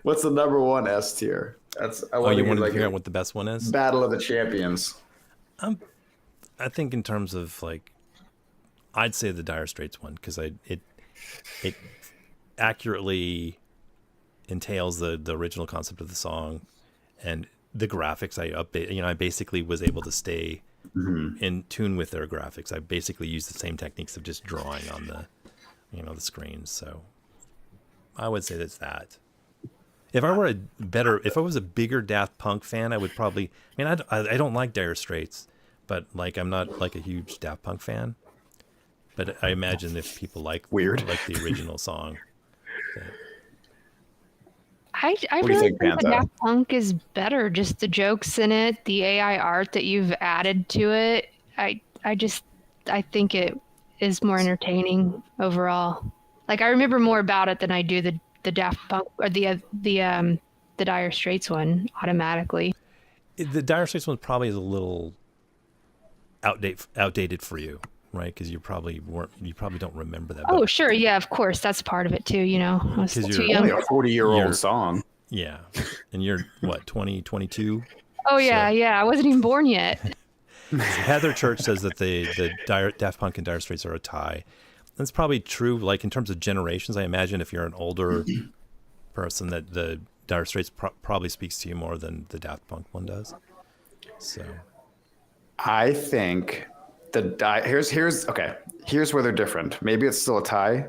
What's the number one S tier? You want to figure out what the best one is? Battle of the Champions. I think in terms of like, I'd say the Dire Straits one because it accurately entails the original concept of the song and the graphics. I basically was able to stay in tune with their graphics. I basically used the same techniques of just drawing on the screens. So I would say that's that. If I was a bigger Daft Punk fan, I would probably. I mean, I don't like Dire Straits, but like I'm not like a huge Daft Punk fan. But I imagine if people like the original song. I really think the Daft Punk is better. Just the jokes in it, the AI art that you've added to it. I think it is more entertaining overall. Like I remember more about it than I do the Daft Punk or the Dire Straits one automatically. The Dire Straits one probably is a little outdated for you, right? Because you probably don't remember that. Oh, sure, yeah, of course, that's part of it too. I was too young. Only a 40-year-old song. Yeah, and you're what 20, 22? Oh yeah, I wasn't even born yet. Heather Church says that the Daft Punk and Dire Straits are a tie. That's probably true. Like in terms of generations, I imagine if you're an older person, that the Dire Straits probably speaks to you more than the Daft Punk one does. So, I think here's where they're different. Maybe it's still a tie,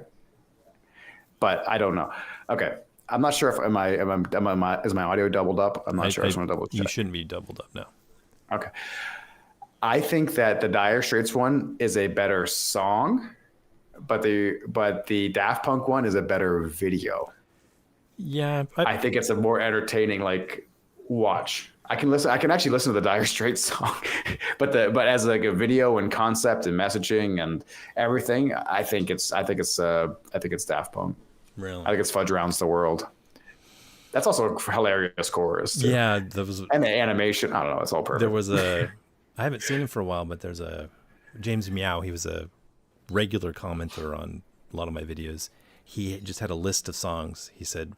but I don't know. Okay, I'm not sure if is my audio doubled up? I'm not sure. I just want to double check. You shouldn't be doubled up, no. Okay, I think that the Dire Straits one is a better song. But the Daft Punk one is a better video. Yeah, I think it's a more entertaining watch. I can actually listen to the Dire Straits song, but as like a video and concept and messaging and everything, I think it's Daft Punk. Really, I think it's Fudge Rounds the World. That's also a hilarious chorus too. Yeah, and the animation. I don't know. It's all perfect. There was I haven't seen him for a while, but there's a James Meow. He was a regular commenter on a lot of my videos. He just had a list of songs, he said,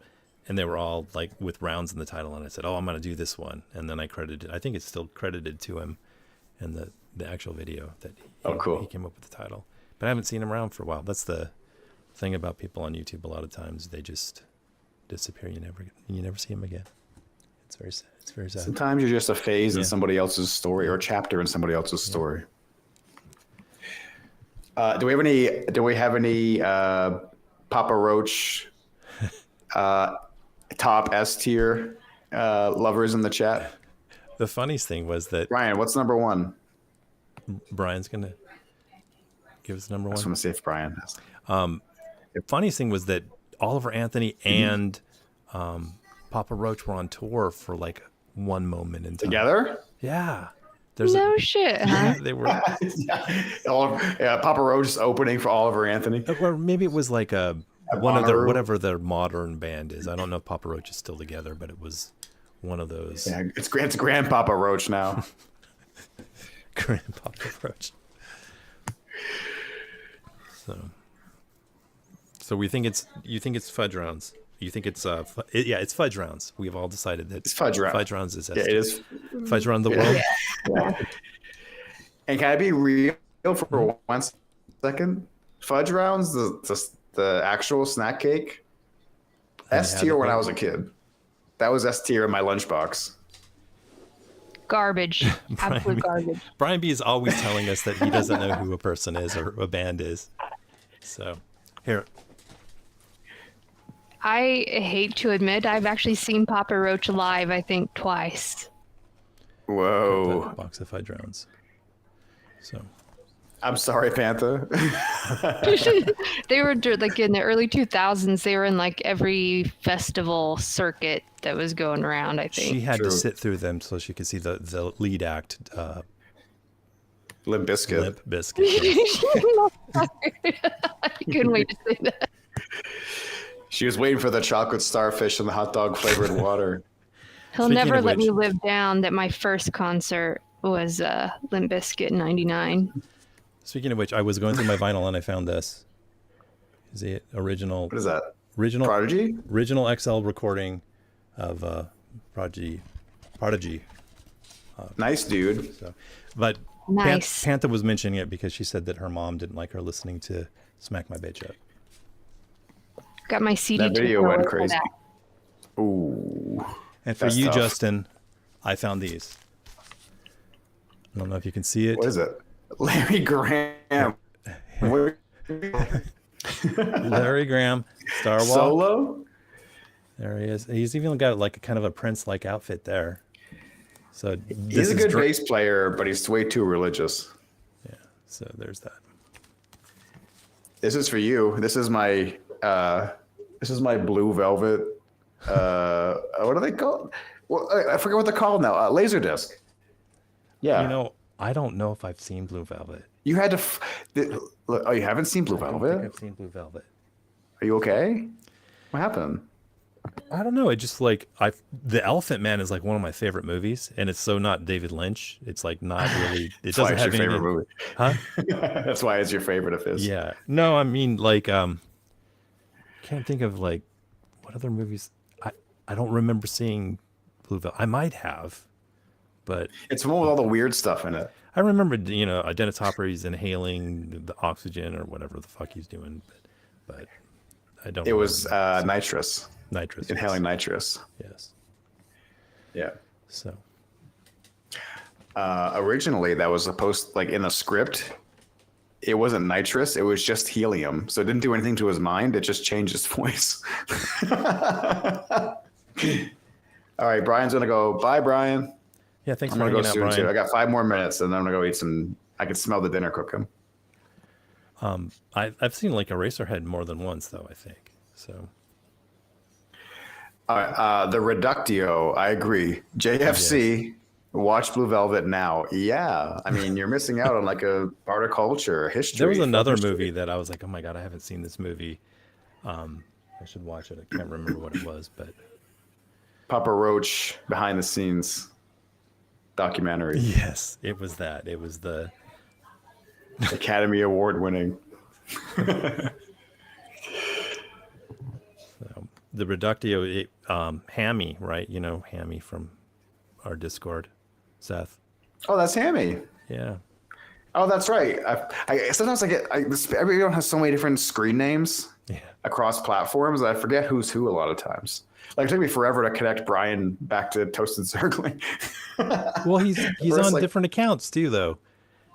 and they were all like with rounds in the title, and I said, I'm going to do this one, and then I think it's still credited to him in the actual video that he came up with the title. But I haven't seen him around for a while. That's the thing about people on YouTube. A lot of times they just disappear. You never see him again. It's very sad. It's very sad. Sometimes you're just a phase in somebody else's story or a chapter in somebody else's story. Do we have any Papa Roach top S tier lovers in the chat? The funniest thing was that Brian, what's number one? Brian's gonna give us number one. I just want to see if Brian has. The funniest thing was that Oliver Anthony and Papa Roach were on tour for like one moment in time. Together? Yeah. No shit, huh? They were. Papa Roach is opening for Oliver Anthony. Or maybe it was like one of their whatever their modern band is. I don't know if Papa Roach is still together, but it was one of those. Yeah, it's Grandpapa Roach now. Grandpapa Roach. So we think you think it's Fudge Rounds. You think it's it's Fudge Rounds. We've all decided that it's Fudge Rounds. Fudge Rounds is it is Fudge Round the World. Yeah. And can I be real for 1 second? Fudge Rounds, the actual snack cake, S tier when I was a kid. That was S tier in my lunchbox. Garbage. Absolute garbage. Brian B is always telling us that he doesn't know who a person is or a band is. So here. I hate to admit I've actually seen Papa Roach live, I think, twice. Whoa. Box of Fudge Rounds. So I'm sorry, Pantha. They were like in the early 2000s. They were in like every festival circuit that was going around, I think. She had to sit through them so she could see the lead act. Limp Bizkit. Limp Bizkit. I couldn't wait to say that. She was waiting for the chocolate starfish and the hot dog flavored water. He'll never let me live down that my first concert was Limp Bizkit in '99. Speaking of which, I was going through my vinyl and I found this. Is the original? What is that? Original Prodigy? Original XL recording of Prodigy. Nice, dude. So, but nice. Pantha was mentioning it because she said that her mom didn't like her listening to Smack My Bitch Up. Got my CD. That video went crazy. Ooh. And for you, tough. Justin, I found these. I don't know if you can see it. What is it? Larry Graham. Larry Graham, Star Wars. Solo? There he is. He's even got like a kind of a Prince-like outfit there. So he's a good bass player, but he's way too religious. Yeah. So there's that. This is for you. This is my Blue Velvet. What are they called? Well, I forget what they're called now. Laserdisc. Yeah. You know, I don't know if I've seen Blue Velvet. You had to. Oh, you haven't seen Blue Velvet? I don't think I've seen Blue Velvet. Are you okay? What happened? I don't know. It just like The Elephant Man is like one of my favorite movies, and it's so not David Lynch. It's like not really. It doesn't have your favorite movie, huh? That's why it's your favorite of his. Yeah. No, I mean like can't think of like what other movies. I don't remember seeing Blue Velvet. I might have, but it's one with all the weird stuff in it. I remember, Dennis Hopper, he's inhaling the oxygen or whatever the fuck he's doing, but I don't. It was nitrous. Nitrous. Inhaling nitrous. Yes. Yeah. So. Originally, that was supposed, like in the script, it wasn't nitrous. It was just helium. So it didn't do anything to his mind. It just changed his voice. All right, Brian's gonna go. Bye, Brian. Yeah, thanks I'm for gonna hanging go out, soon Brian. too. I got 5 more minutes, and then I'm gonna go eat some. I can smell the dinner cooking. I've seen like Eraserhead more than once, though. I think so. The Reductio, I agree. JFC, yes. Watch Blue Velvet now. Yeah, I mean, you're missing out on like a part of culture, history. There was another movie that I was like, oh my god, I haven't seen this movie. I should watch it. I can't remember what it was, but Papa Roach behind the scenes documentary. Yes, it was that. It was the Academy Award winning. The Reductio, Hammy, right? You know Hammy from our Discord, Seth. Oh, that's Hammy. Yeah. Oh, that's right. I sometimes I get everyone has so many different screen names. across platforms. I forget who's who a lot of times. Like, it took me forever to connect Brian back to Toasted Circling. Well, he's on like, different accounts too, though.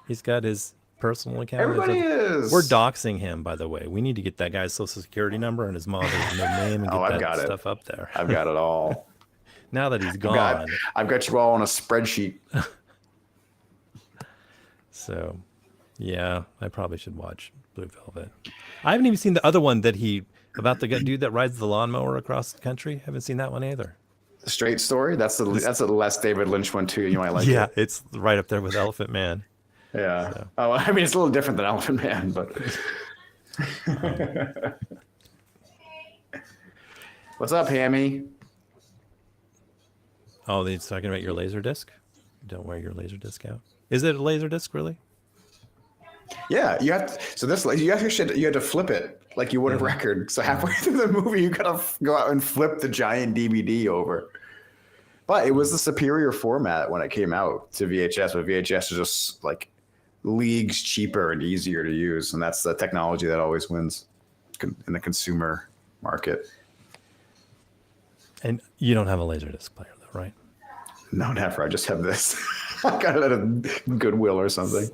He's got his personal account. Everybody is. We're doxing him, by the way. We need to get that guy's social security number and his mother's name and get that stuff up there. I've got it all. Now that he's gone. I've got you all on a spreadsheet. So, yeah, I probably should watch Blue Velvet. I haven't even seen the other one about the dude that rides the lawnmower across the country. Haven't seen that one either. The Straight Story? That's a less David Lynch one too. You might like it. Yeah, it's right up there with Elephant Man. Yeah. So. Oh, I mean, it's a little different than Elephant Man, but. What's up, Hammy? Oh, he's talking about your laser disc. Don't wear your laser disc out. Is it a laser disc, really? Yeah, you have to, so this you have to flip it like you would a record. So halfway through the movie, you gotta go out and flip the giant DVD over. But it was the superior format when it came out to VHS. But VHS is just like leagues cheaper and easier to use, and that's the technology that always wins in the consumer market. And you don't have a laser disc player, though, right? No, never. I just have this. I got it at a Goodwill or something.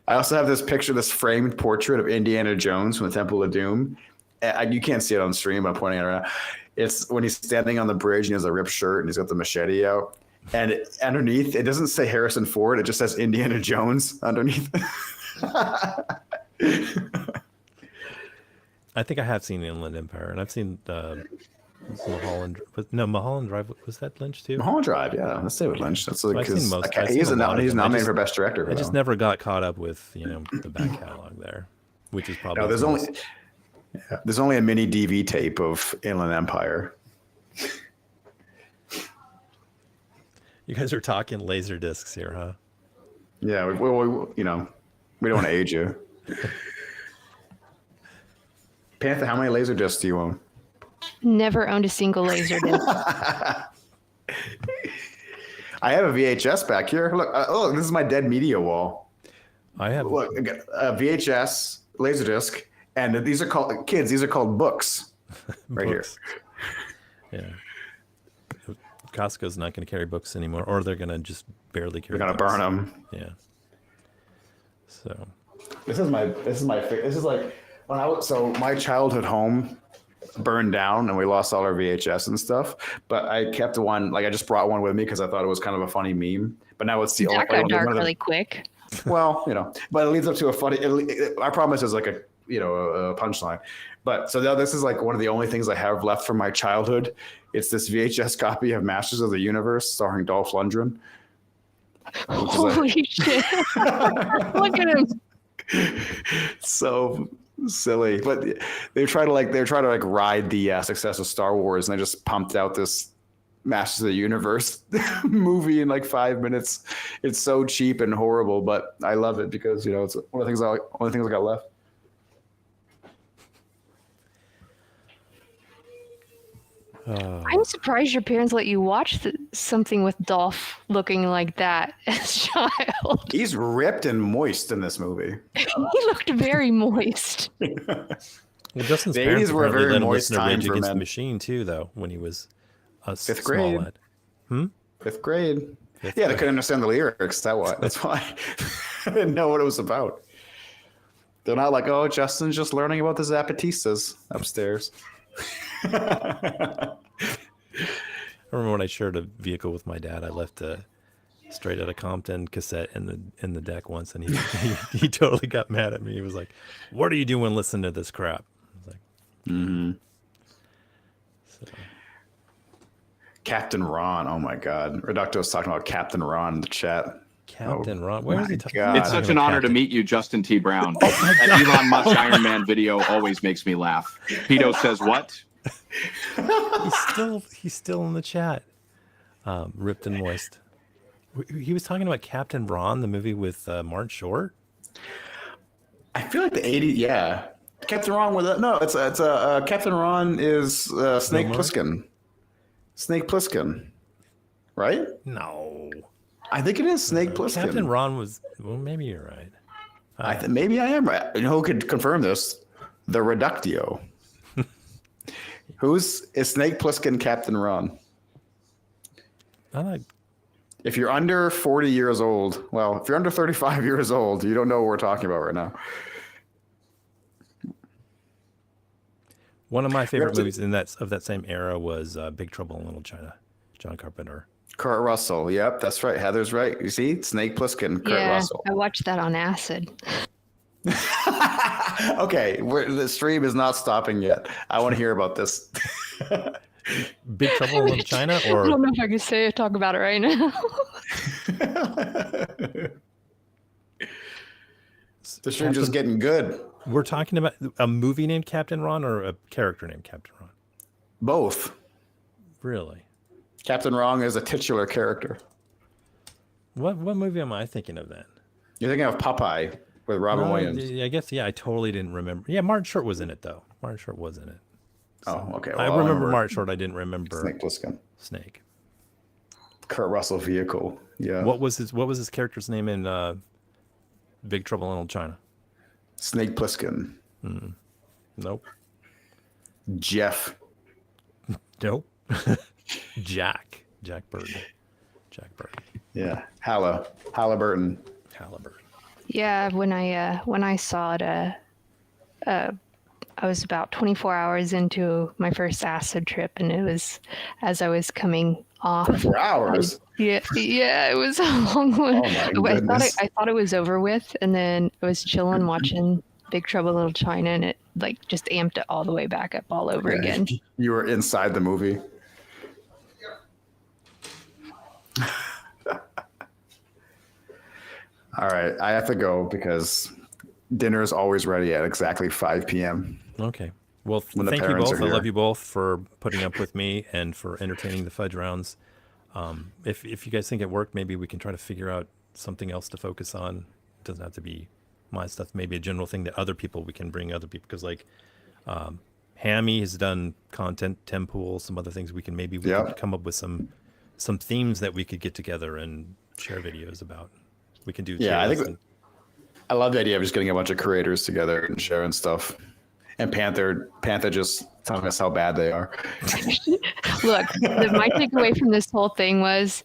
I also have this picture, this framed portrait of Indiana Jones from the Temple of Doom. You can't see it on stream, but I'm pointing it around. It's when he's standing on the bridge and he has a ripped shirt and he's got the machete out. And underneath, it doesn't say Harrison Ford. It just says Indiana Jones underneath. I think I have seen Inland Empire, and I've seen Mulholland. Mulholland Drive, was that Lynch too? Mulholland Drive, yeah. Let's say with Lynch. That's like he's nominated for Best Director. I just never got caught up with the back catalog there, which is probably there's only a mini DV tape of Inland Empire. You guys are talking laser discs here, huh? Yeah, we don't want to age you. Pantha, how many laser discs do you own? Never owned a single laser disc. I have a VHS back here. Look, this is my dead media wall. I have a VHS laser disc, and these are called These are called books, right books. Here. Yeah. Costco's not going to carry books anymore, or they're going to just barely carry. They're going to burn them. Yeah. So. This is like my childhood home burned down and we lost all our VHS and stuff. But I kept one, I just brought one with me because I thought it was kind of a funny meme. But now it's the only. That got dark really quick. Well, but it leads up to a funny. I promise it's like a punchline. But so now this is like one of the only things I have left from my childhood. It's this VHS copy of Masters of the Universe starring Dolph Lundgren. Holy shit! Look at him. So silly, but they try to ride the success of Star Wars, and they just pumped out this Masters of the Universe movie in like 5 minutes. It's so cheap and horrible, but I love it because it's one of the only things I got left. I'm surprised your parents let you watch something with Dolph looking like that as a child. He's ripped and moist in this movie. He looked very moist. Well, Justin's the parents 80s were a very moist time Rage for Against men. the Machine too, though, when he was a fifth small grade. lad. Fifth grade. They couldn't understand the lyrics. That's why. I didn't know what it was about. They're not like, oh, Justin's just learning about the Zapatistas upstairs. I remember when I shared a vehicle with my dad. I left a Straight Outta Compton cassette in the deck once, and he totally got mad at me. He was like, "What are you doing listening to this crap?" I was like, So. Captain Ron. Oh my God, Reducto was talking about Captain Ron in the chat. Captain Ron. Where is he talking? It's such an honor to meat you, Justin T. Brown. That Elon Musk Iron Man video always makes me laugh. Pito says what? He's still in the chat. Ripped and moist. He was talking about Captain Ron, the movie with Martin Short. I feel like the 80s. Yeah, Captain Ron with no. It's Captain Ron is Snake Plissken. Snake Plissken, right? No. I think it is Snake Plissken. Captain Ron was. Well, maybe you're right. Maybe I am right. Who could confirm this? The Reductio. Is Snake Plissken Captain Ron? I like. If you're under 40 years old, well, if you're under 35 years old, you don't know what we're talking about right now. One of my favorite movies of that same era was Big Trouble in Little China, John Carpenter. Kurt Russell. Yep, that's right. Heather's right. You see, Snake Plissken, Kurt Russell. I watched that on acid. Okay, the stream is not stopping yet. I want to hear about this. Big Trouble in Little China, or I don't know if I can talk about it right now. The stream's just getting good. We're talking about a movie named Captain Ron or a character named Captain Ron? Both. Really? Captain Ron is a titular character. What movie am I thinking of then? You're thinking of Popeye with Robin Williams. I guess, I totally didn't remember. Yeah, Martin Short was in it, though. Martin Short was in it. So, okay. Well, I remember Martin Short. I didn't remember Snake Plissken. Snake. Kurt Russell vehicle. Yeah. What was his character's name in Big Trouble in Little China? Snake Plissken. Nope. Jeff. Nope. Jack Burton. Yeah. Halliburton. Yeah, when I saw it, I was about 24 hours into my first acid trip, and it was as I was coming off. 24 hours. Yeah, it was a long one. Oh my goodness. I thought it was over with, and then I was chilling watching Big Trouble in Little China, and it like just amped it all the way back up all over again. You were inside the movie. All right, I have to go because dinner is always ready at exactly 5 p.m. Okay. Well, When the thank you parents both. are I here. love you both for putting up with me and for entertaining the fudge rounds. If you guys think it worked, maybe we can try to figure out something else to focus on. It doesn't have to be my stuff. Maybe a general thing that we can bring other people. Because like Hammy has done content, Tim Pool, some other things we can come up with some themes that we could get together and share videos about. We can do. Yeah, I love the idea of just getting a bunch of creators together and sharing stuff. And Pantha just telling us how bad they are. Look, my takeaway from this whole thing was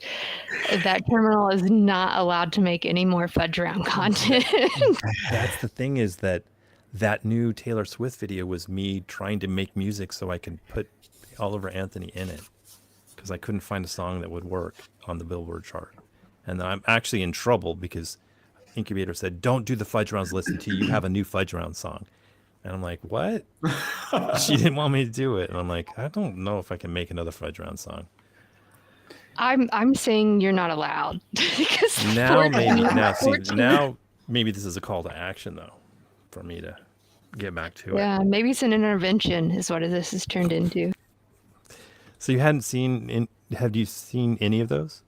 that Terminal is not allowed to make any more fudge round content. That's the thing, is that new Taylor Swift video was me trying to make music so I can put Oliver Anthony in it, because I couldn't find a song that would work on the Billboard chart. And I'm actually in trouble because Incubator said, don't do the fudge rounds, listen to you have a new fudge round song. And I'm like, what? She didn't want me to do it. And I'm like, I don't know if I can make another fudge round song. I'm saying you're not allowed. Because Now maybe this is a call to action though, for me to get back to it. Yeah, maybe it's an intervention is what this has turned into. So have you seen any of those?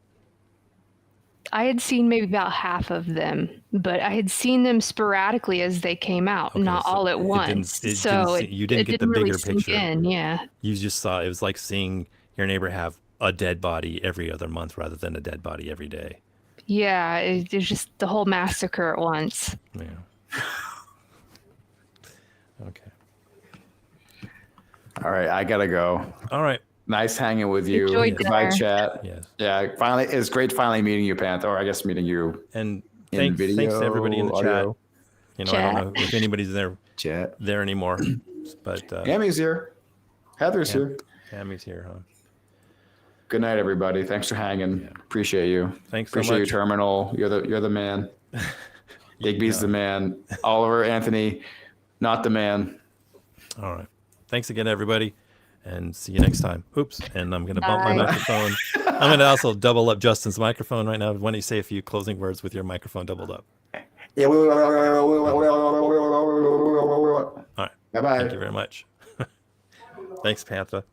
I had seen maybe about half of them, but I had seen them sporadically as they came out, not all at once. You didn't get the really bigger sink picture. in, yeah. You just saw, it was like seeing your neighbor have a dead body every other month rather than a dead body every day. Yeah, it was just the whole massacre at once. Yeah. Okay. All right, I gotta go. All right. Nice hanging with you. Enjoy Goodbye, dinner. chat. Yes. Yeah, finally, it's great finally meeting you, Panther. Or I guess meeting you. And in video, thanks to everybody in the audio. chat. I don't know if anybody's there anymore, but Hammy's here. Heather's here. Hammy's here, huh? Good night, everybody. Thanks for hanging. Appreciate you. Thanks so Appreciate you, much. Terminal. You're the man. Digby's the man. Oliver Anthony, not the man. All right. Thanks again, everybody, and see you next time. Oops, and I'm going to bump my microphone. I'm going to also double up Justin's microphone right now. Why don't you say a few closing words with your microphone doubled up? Yeah. All right. Bye-bye. Thank you very much. Thanks, Pantha.